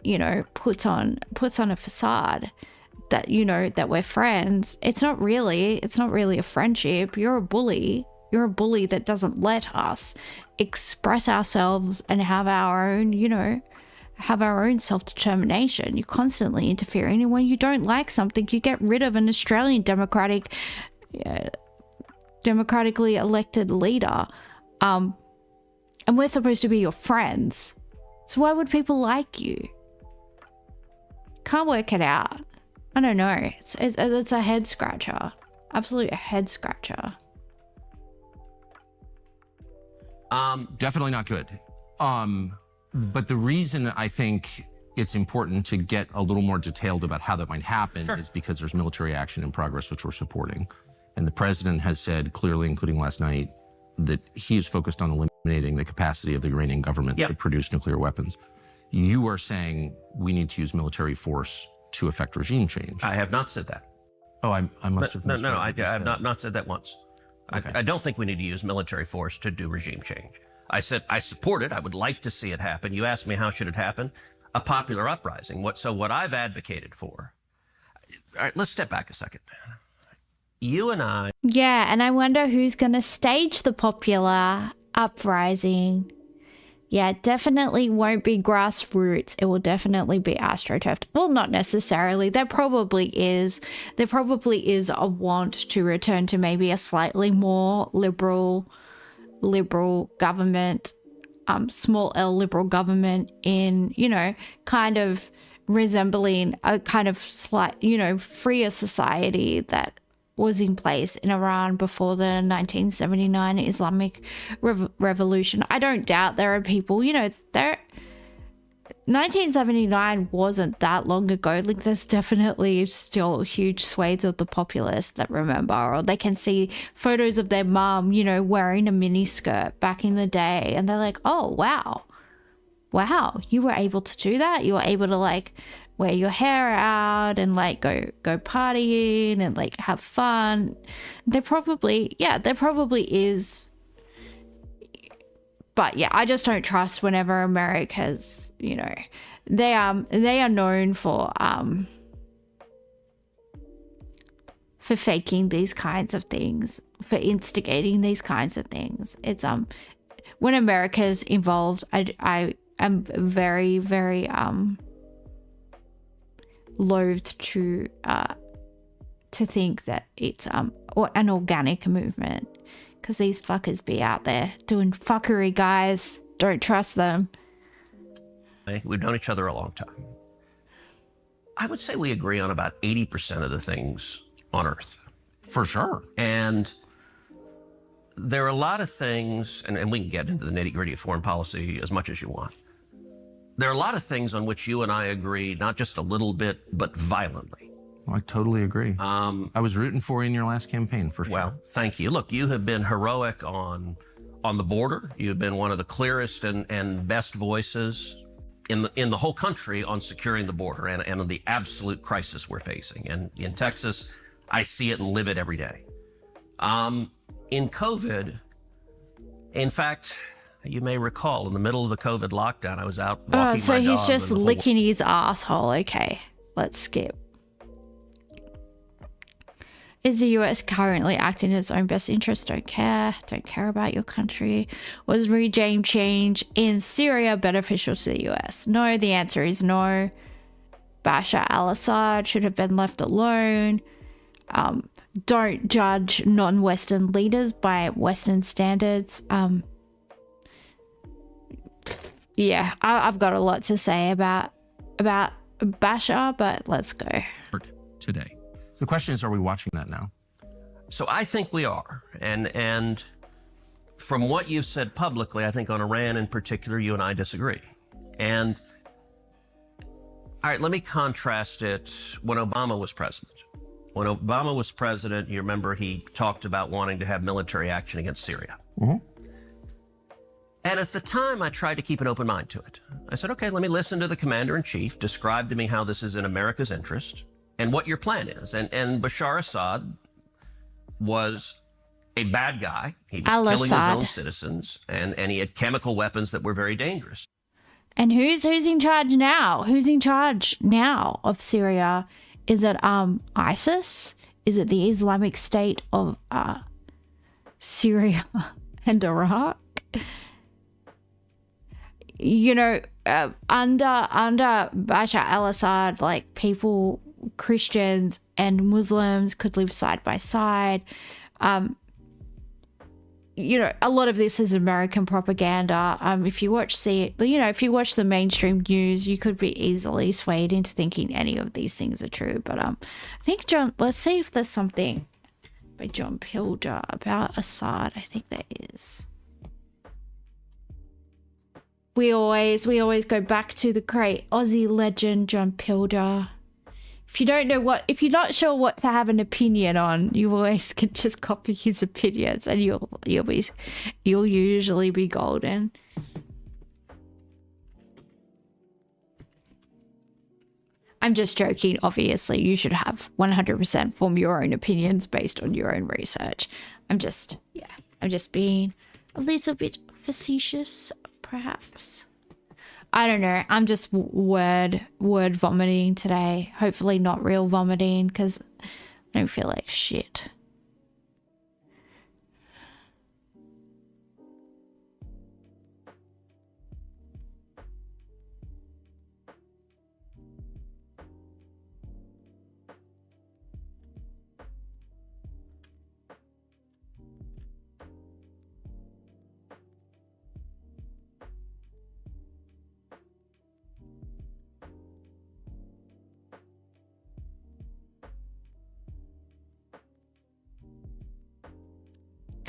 puts on a facade that, that we're friends, it's not really a friendship. You're a bully that doesn't let us express ourselves and have our own self-determination. You're constantly interfering, and when you don't like something, you get rid of an Australian democratically elected leader, and we're supposed to be your friends. So why would people like you? Can't work it out. I don't know. It's a head scratcher. Absolute head scratcher. Definitely not good. But the reason I think it's important to get a little more detailed about how that might happen is because there's military action in progress, which we're supporting. And the president has said clearly, including last night, that he is focused on eliminating the capacity of the Iranian government to produce nuclear weapons. You are saying we need to use military force to effect regime change. I have not said that. Oh, I must have. No, I have not said that once. Okay. I don't think we need to use military force to do regime change. I said I support it. I would like to see it happen. You asked me how should it happen? A popular uprising. What I've advocated for. All right, let's step back a second. You and I. Yeah, and I wonder who's going to stage the popular uprising. Yeah, it definitely won't be grassroots. It will definitely be astroturfed. Well, not necessarily. There probably is. There probably is a want to return to maybe a slightly more liberal government, small L liberal government in, you know, kind of resembling a kind of slight, you know, freer society that was in place in Iran before the 1979 Islamic Revolution. I don't doubt there are people, you know, 1979 wasn't that long ago. Like, there's definitely still huge swathes of the populace that remember, or they can see photos of their mum, you know, wearing a miniskirt back in the day, and they're like, oh, wow, you were able to do that? You were able to, like, wear your hair out and, like, go partying and, like, have fun. There probably is. But yeah, I just don't trust whenever America's, you know, they are known for faking these kinds of things, for instigating these kinds of things. It's when America's involved, I am very, very loath to think that it's an organic movement, because these fuckers be out there doing fuckery, guys. Don't trust them. We've known each other a long time. I would say we agree on about 80% of the things on Earth. For sure. And there are a lot of things, and we can get into the nitty-gritty of foreign policy as much as you want. There are a lot of things on which you and I agree, not just a little bit, but violently. I totally agree. I was rooting for you in your last campaign, for sure. Well, thank you. Look, you have been heroic on the border. You've been one of the clearest and best voices in the whole country on securing the border and on the absolute crisis we're facing. And in Texas, I see it and live it every day. In COVID, in fact, you may recall, in the middle of the COVID lockdown, I was out walking my dog. So he's just licking his asshole. Okay, let's skip. Is the US currently acting in its own best interest? Don't care about your country. Was regime change in Syria beneficial to the US? No, the answer is no. Bashar al-Assad should have been left alone. Don't judge non-Western leaders by Western standards. Yeah, I've got a lot to say about Bashar, but let's go. Today. The question is, are we watching that now? So I think we are. And from what you've said publicly, I think on Iran in particular, you and I disagree. And all right, let me contrast it when Obama was president. When Obama was president, you remember he talked about wanting to have military action against Syria. Mm-hmm. And at the time, I tried to keep an open mind to it. I said, okay, let me listen to the commander-in-chief, describe to me how this is in America's interest and what your plan is. And Bashar Assad was a bad guy. He was killing his own citizens, and he had chemical weapons that were very dangerous. And who's in charge now? Who's in charge now of Syria? Is it ISIS? Is it the Islamic State of Syria and Iraq? You know, under Bashar al-Assad, like, people, Christians and Muslims could live side by side. You know, a lot of this is American propaganda. If you watch the mainstream news, you could be easily swayed into thinking any of these things are true. But I think let's see if there's something by John Pilger about Assad. I think there is. We always go back to the great Aussie legend John Pilger. If you're not sure what to have an opinion on, you always can just copy his opinions, and you'll usually be golden. I'm just joking. Obviously, you should have 100% form your own opinions based on your own research. I'm just being a little bit facetious, perhaps. I don't know. I'm just word vomiting today. Hopefully not real vomiting, because I don't feel like shit.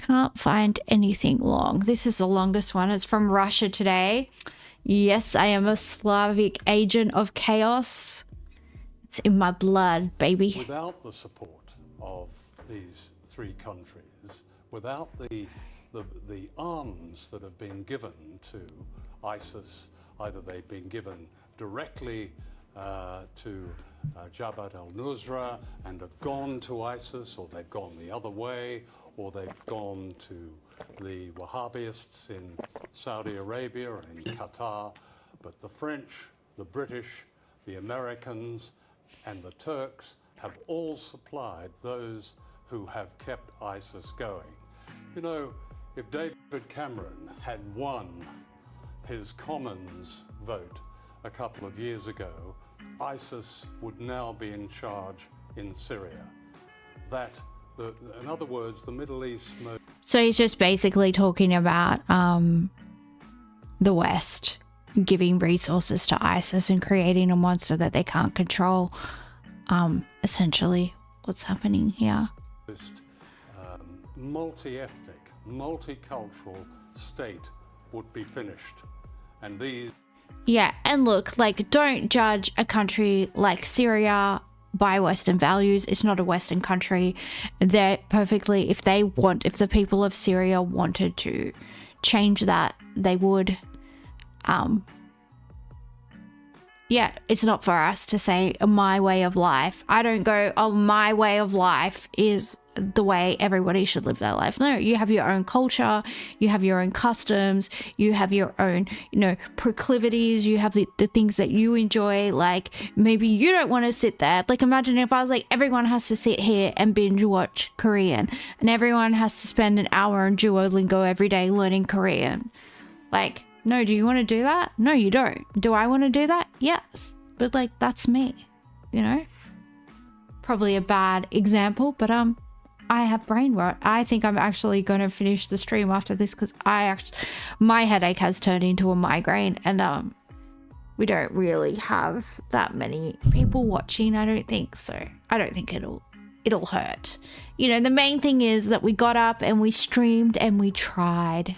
Can't find anything long. This is the longest one. It's from Russia Today. Yes, I am a Slavic agent of chaos. It's in my blood, baby. Without the support of these three countries, without the arms that have been given to ISIS, either they've been given directly to Jabhat al-Nusra and have gone to ISIS, or they've gone the other way, or they've gone to the Wahhabists in Saudi Arabia and in Qatar. But the French, the British, the Americans, and the Turks have all supplied those who have kept ISIS going. You know, if David Cameron had won his Commons vote a couple of years ago, ISIS would now be in charge in Syria. In other words, the Middle East... So he's just basically talking about the West giving resources to ISIS and creating a monster that they can't control. Essentially, what's happening here. Multi-ethnic, multicultural state would be finished. And these... Yeah, and look, like, don't judge a country like Syria by Western values. It's not a Western country. They're perfectly, if the people of Syria wanted to change that, they would. Yeah, it's not for us to say my way of life. I don't go, oh, my way of life is the way everybody should live their life. No, you have your own culture, you have your own customs, you have your own, proclivities, you have the things that you enjoy. Like, maybe you don't want to sit there. Like, imagine if I was like, everyone has to sit here and binge watch Korean, and everyone has to spend an hour on Duolingo every day learning Korean. Like, no, do you want to do that? No, you don't. Do I want to do that? Yes. But, like, that's me, Probably a bad example, but I have brain rot. I think I'm actually going to finish the stream after this because my headache has turned into a migraine, and we don't really have that many people watching, I don't think. So I don't think it'll hurt. The main thing is that we got up and we streamed and we tried.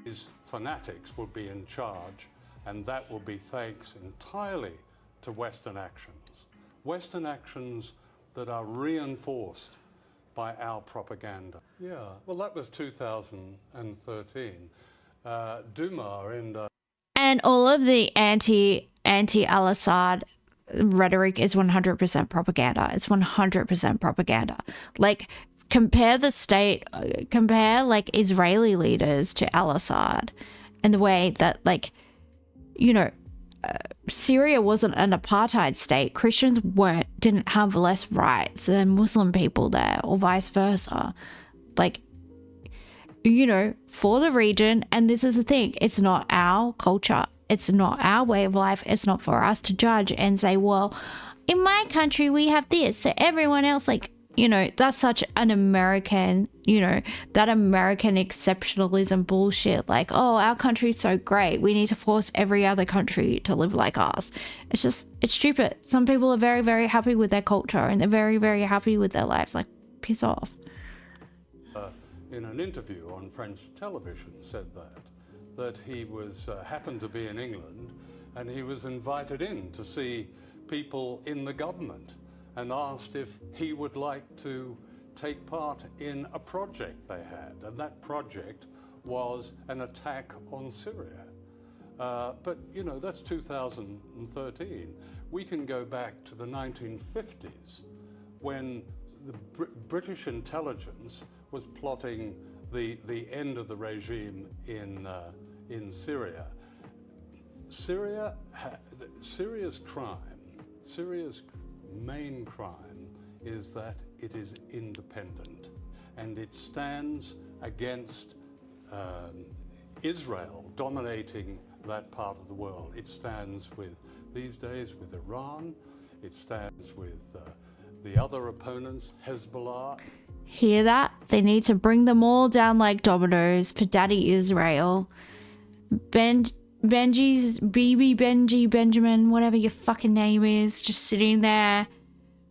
These fanatics would be in charge, and that would be thanks entirely to Western actions. Western actions that are reinforced by our propaganda. Yeah, well, that was 2013. Duma in... And all of the anti-al-Assad rhetoric is 100% propaganda. It's 100% propaganda. Like, compare like Israeli leaders to al-Assad, and the way that, like, Syria wasn't an apartheid state. Christians didn't have less rights than Muslim people there, or vice versa. Like, for the region, and this is the thing, it's not our culture, it's not our way of life, it's not for us to judge and say, well, in my country we have this, so everyone else, like, that's such an American, that American exceptionalism bullshit. Like, oh, our country's so great, we need to force every other country to live like us. It's stupid. Some people are very, very happy with their culture, and they're very, very happy with their lives. Like, piss off. In an interview on French television said that he was happened to be in England, and he was invited in to see people in the government, and asked if he would like to take part in a project they had, and that project was an attack on Syria. But, that's 2013. We can go back to the 1950s when the British intelligence was plotting the end of the regime in Syria. Syria's main crime is that it is independent, and it stands against Israel dominating that part of the world. It stands these days with Iran, it stands with the other opponents, Hezbollah. Hear that? They need to bring them all down like dominoes for Daddy Israel. Benji, Benjamin, whatever your fucking name is, just sitting there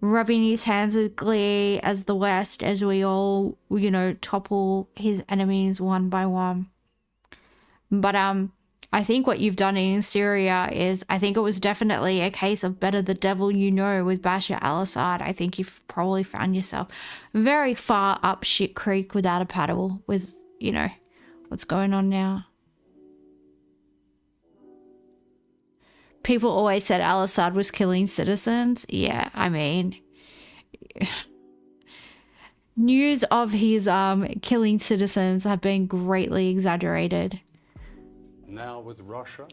rubbing his hands with glee as the West, as we all, you know, topple his enemies one by one. But I think what you've done in Syria is, I think it was definitely a case of better the devil you know with Bashar al-Assad. I think you've probably found yourself very far up shit creek without a paddle with, you know, what's going on now. People always said al-Assad was killing citizens. Yeah, I mean, news of his killing citizens have been greatly exaggerated. Now with Russia,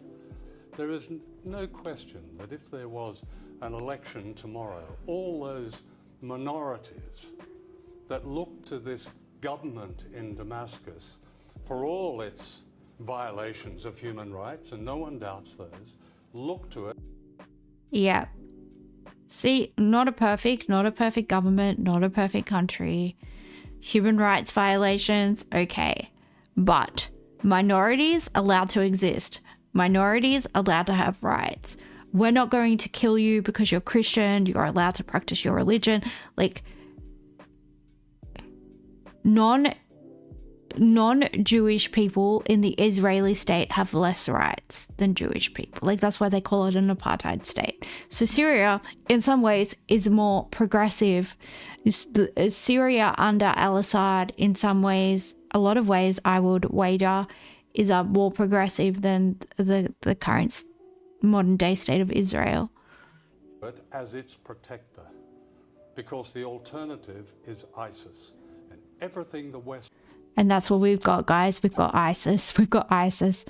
there is no question that if there was an election tomorrow, all those minorities that look to this government in Damascus for all its violations of human rights, and no one doubts those, look to it. Yeah. See, not a perfect government, not a perfect country. Human rights violations, okay. But minorities allowed to exist. Minorities allowed to have rights. We're not going to kill you because you're Christian. You're allowed to practice your religion. Like, non-Jewish people in the Israeli state have less rights than Jewish people. Like, that's why they call it an apartheid state. So Syria, in some ways, is more progressive. Syria under al-Assad, in some ways, a lot of ways, I would wager, is more progressive than the current modern day state of Israel. But as its protector, because the alternative is ISIS, and everything the West. And that's what we've got, guys. We've got ISIS. We've got ISIS.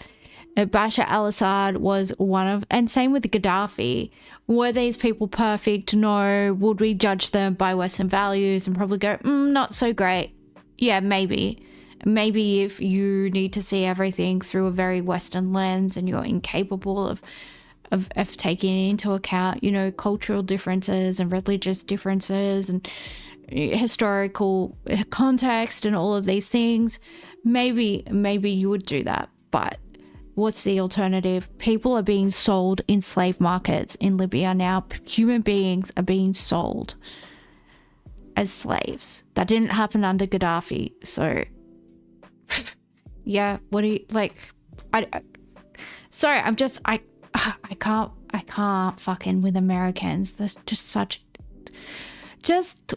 Bashar al-Assad was one of, and same with Gaddafi. Were these people perfect? No. Would we judge them by Western values and probably go, not so great? Yeah, maybe. Maybe if you need to see everything through a very Western lens and you're incapable of taking into account, you know, cultural differences and religious differences and historical context and all of these things, maybe you would do that. But what's the alternative? People are being sold in slave markets in Libya now. Human beings are being sold as slaves. That didn't happen under Gaddafi. So yeah, what do you like? Sorry, I'm just I can't fucking with Americans. There's just such. Just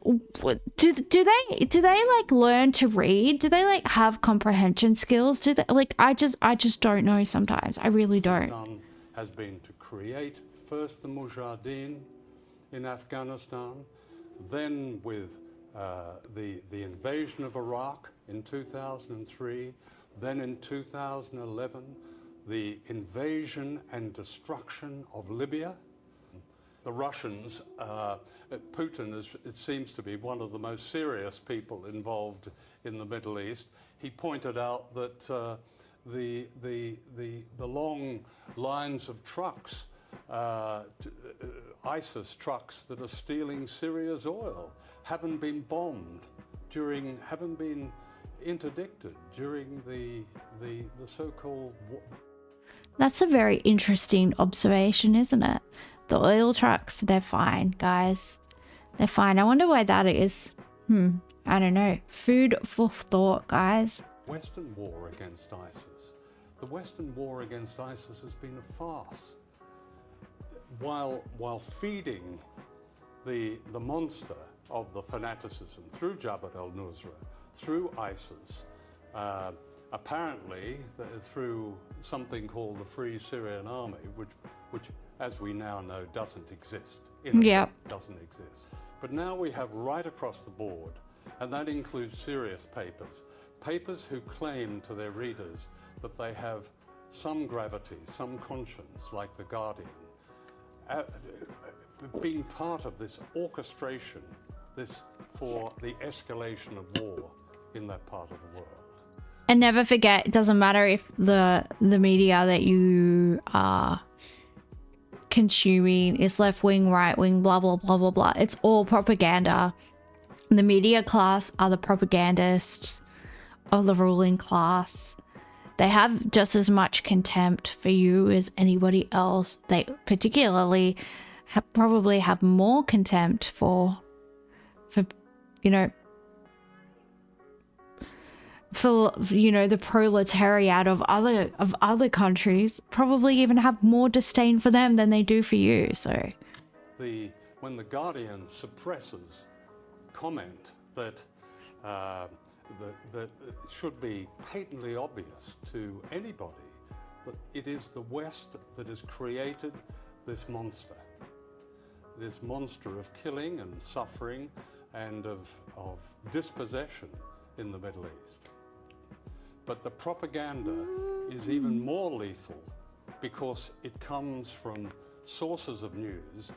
do they like learn to read? Do they like have comprehension skills? Do they like I just don't know sometimes. I really don't. Has been to create first the Mujahideen in Afghanistan, then with the invasion of Iraq in 2003, then in 2011 the invasion and destruction of Libya. The Russians, Putin, it seems to be one of the most serious people involved in the Middle East. He pointed out that the long lines of trucks, ISIS trucks that are stealing Syria's oil, haven't been bombed haven't been interdicted during the so-called. That's a very interesting observation, isn't it? The oil trucks, they're fine, guys. They're fine. I wonder why that is. I don't know. Food for thought, guys. Western war against ISIS. The Western war against ISIS has been a farce. While feeding the monster of the fanaticism through Jabhat al-Nusra, through ISIS, apparently through something called the Free Syrian Army, which as we now know doesn't exist. Doesn't exist. But now we have right across the board, and that includes serious papers who claim to their readers that they have some gravity, some conscience, like The Guardian, being part of this orchestration, for the escalation of war in that part of the world. And never forget, it doesn't matter if the media that you are consuming is left-wing, right-wing, blah, blah, blah, blah, blah. It's all propaganda. The media class are the propagandists of the ruling class. They have just as much contempt for you as anybody else. They particularly probably have more contempt for you know, the proletariat of other countries, probably even have more disdain for them than they do for you. So when the Guardian suppresses comment that that it should be patently obvious to anybody that it is the West that has created this monster of killing and suffering and of dispossession in the Middle East. But the propaganda is even more lethal because it comes from sources of news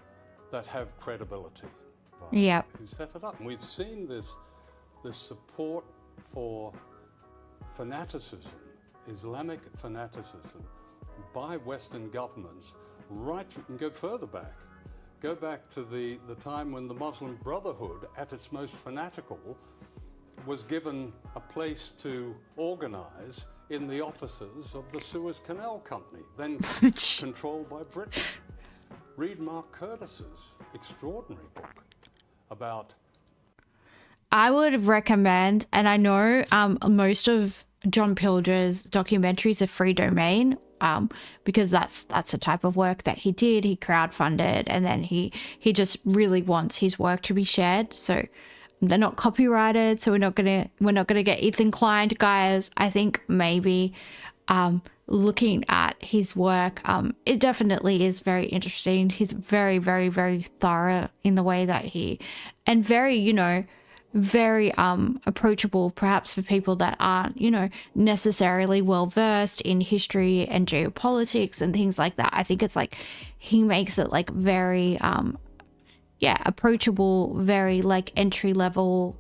that have credibility. Yeah. Who set it up. And we've seen this support for fanaticism, Islamic fanaticism, by Western governments, right, and go further back. Go back to the time when the Muslim Brotherhood, at its most fanatical, was given a place to organize in the offices of the Suez Canal Company, then controlled by Britain. Read Mark Curtis's extraordinary book about... I would recommend, and I know most of John Pilger's documentaries are free domain, because that's a type of work that he did. He crowdfunded, and then he just really wants his work to be shared. So they're not copyrighted, so we're not gonna get Ethan Klein, guys. I think maybe looking at his work, it definitely is very interesting. He's very, very, very thorough in the way that and very, very approachable, perhaps for people that aren't, necessarily well versed in history and geopolitics and things like that. I think it's like he makes it like very approachable, very like entry level,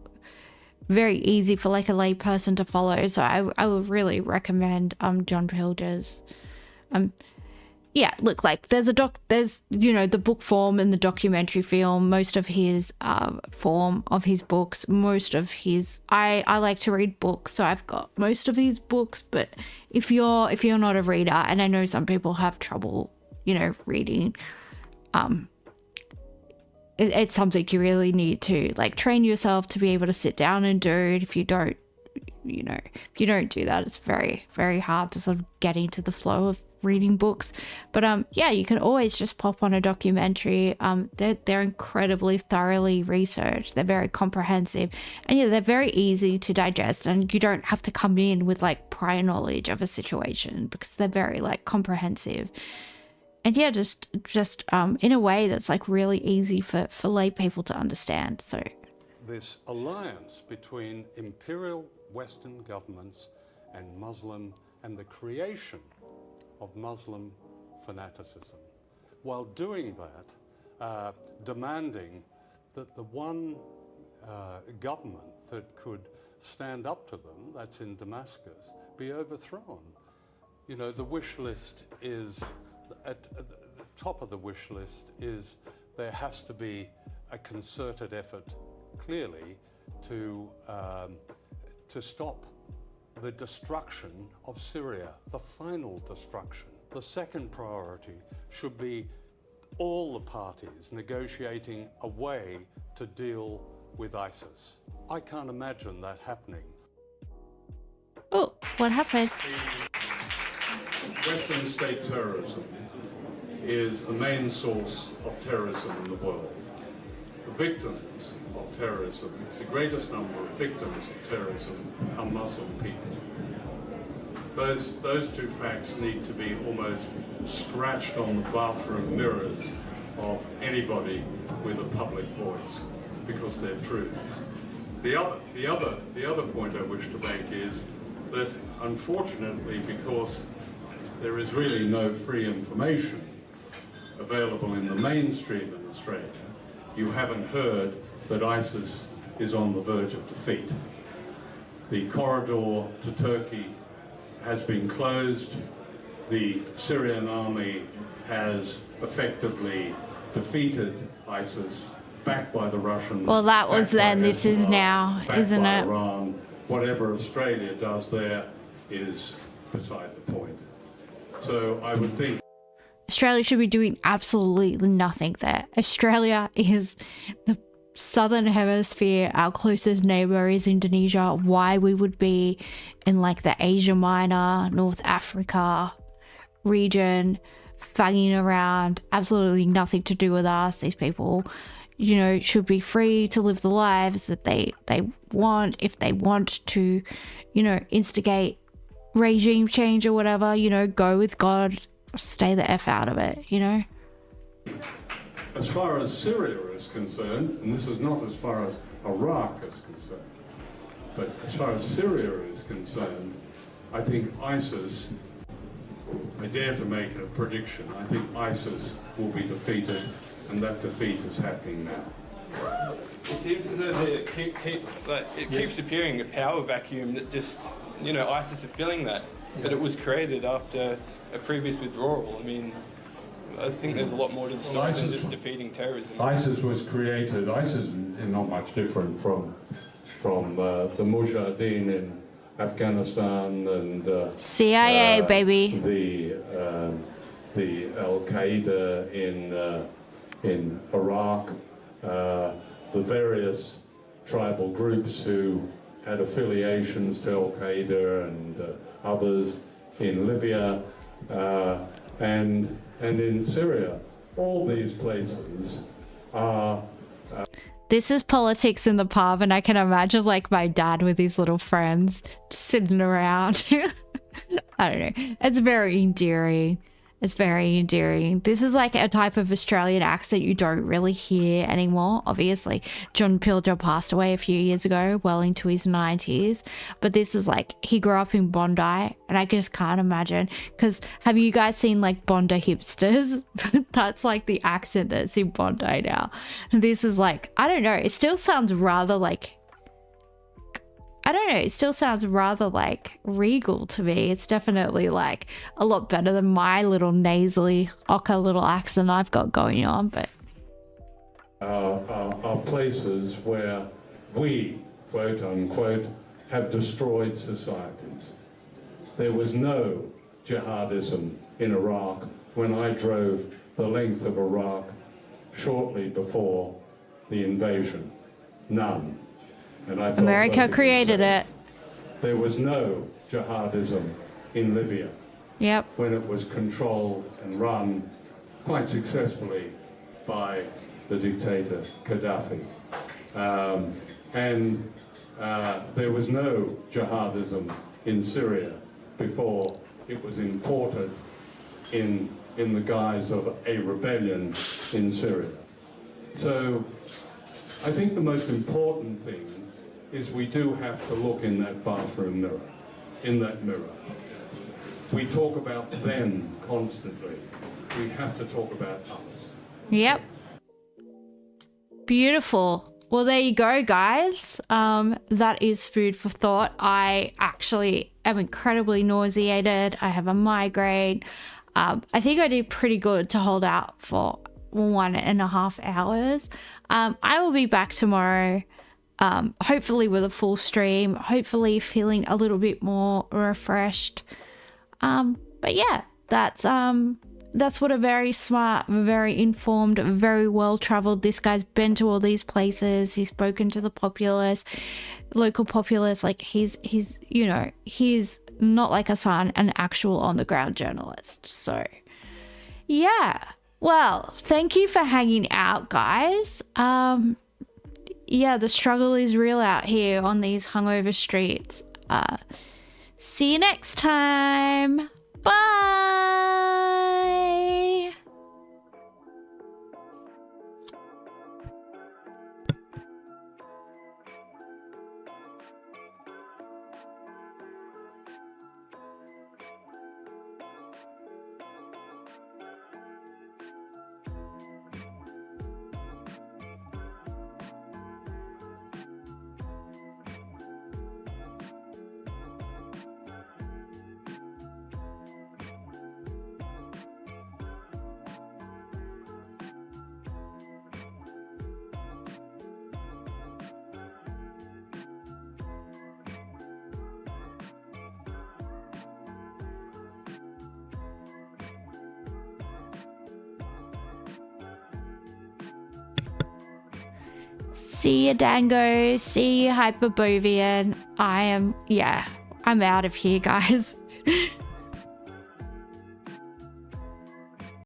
very easy for like a lay person to follow. So I would really recommend John Pilger's. Look, like there's the book form and the documentary film, most of his form of his books, most of his I like to read books, so I've got most of his books. But if you're not a reader, and I know some people have trouble, reading, it's something you really need to like train yourself to be able to sit down and do it. If you don't do that, it's very, very hard to sort of get into the flow of reading books. But you can always just pop on a documentary. They're incredibly thoroughly researched. They're very comprehensive, and they're very easy to digest, and you don't have to come in with like prior knowledge of a situation because they're very like comprehensive. And just in a way that's like really easy for lay people to understand. So this alliance between imperial Western governments and Muslim, and the creation of Muslim fanaticism, while doing that, demanding that the one government that could stand up to them, that's in Damascus, be overthrown. The wish list is, at the top of the wish list is there has to be a concerted effort, clearly, to stop the destruction of Syria, the final destruction. The second priority should be all the parties negotiating a way to deal with ISIS. I can't imagine that happening. Oh, what happened? Western state terrorism is the main source of terrorism in the world. The victims of terrorism, the greatest number of victims of terrorism are Muslim people. Those two facts need to be almost scratched on the bathroom mirrors of anybody with a public voice, because they're truths. The other point I wish to make is that, unfortunately, because there is really no free information available in the mainstream in Australia, you haven't heard that ISIS is on the verge of defeat. The corridor to Turkey has been closed. The Syrian army has effectively defeated ISIS, backed by the Russians. Well, that was then, this is now, isn't it? Iran. Whatever Australia does there is beside the point. So I would think... Australia should be doing absolutely nothing there. Australia is the southern hemisphere. Our closest neighbor is Indonesia. Why we would be in like the Asia Minor, North Africa region, fanging around, absolutely nothing to do with us. These people, you know, should be free to live the lives that they want. If they want to, you know, instigate regime change or whatever, you know, go with God, stay the F out of it, you know? As far as Syria is concerned, and this is not as far as Iraq is concerned, but as far as Syria is concerned, I think ISIS, I dare to make a prediction, I think ISIS will be defeated, and that defeat is happening now. It seems as though it keeps appearing a power vacuum that just, you know, ISIS are filling that, but it was created after a previous withdrawal. I mean, I think there's a lot more to the story than just defeating terrorism. ISIS was created, ISIS is not much different from the Mujahideen in Afghanistan and CIA, baby. The Al-Qaeda in Iraq, the various tribal groups who had affiliations to Al-Qaeda and others in Libya and in Syria. All these places are... This is politics in the pub, and I can imagine like my dad with his little friends sitting around. I don't know. It's very endearing. It's very endearing. This is like a type of Australian accent you don't really hear anymore. Obviously, John Pilger passed away a few years ago, well into his 90s. But this is like, he grew up in Bondi, and I just can't imagine. Because have you guys seen like Bondi hipsters? That's like the accent that's in Bondi now. And this is like, I don't know. It still sounds rather like, I don't know, it still sounds rather like regal to me. It's definitely like a lot better than my little nasally ochre little accent I've got going on, but... Are places where we, quote unquote, have destroyed societies. There was no jihadism in Iraq when I drove the length of Iraq shortly before the invasion. None. And I America created it. There was no jihadism in Libya. Yep. When it was controlled and run quite successfully by the dictator Gaddafi. And there was no jihadism in Syria before it was imported in the guise of a rebellion in Syria. So I think the most important thing is we do have to look in that bathroom mirror, in that mirror. We talk about them constantly. We have to talk about us. Yep. Beautiful. Well, there you go, guys. That is food for thought. I actually am incredibly nauseated. I have a migraine. I think I did pretty good to hold out for 1.5 hours. I will be back tomorrow. Hopefully with a full stream, hopefully feeling a little bit more refreshed. But yeah, that's what a very smart, very informed, very well-traveled, this guy's been to all these places, he's spoken to the populace, local populace, like he's you know, he's not like Hassan, an actual on-the-ground journalist. So yeah, well, thank you for hanging out, guys. Yeah, the struggle is real out here on these hungover streets. See you next time. Bye. See you, Dango. See you, Hyperbovian. I'm out of here, guys.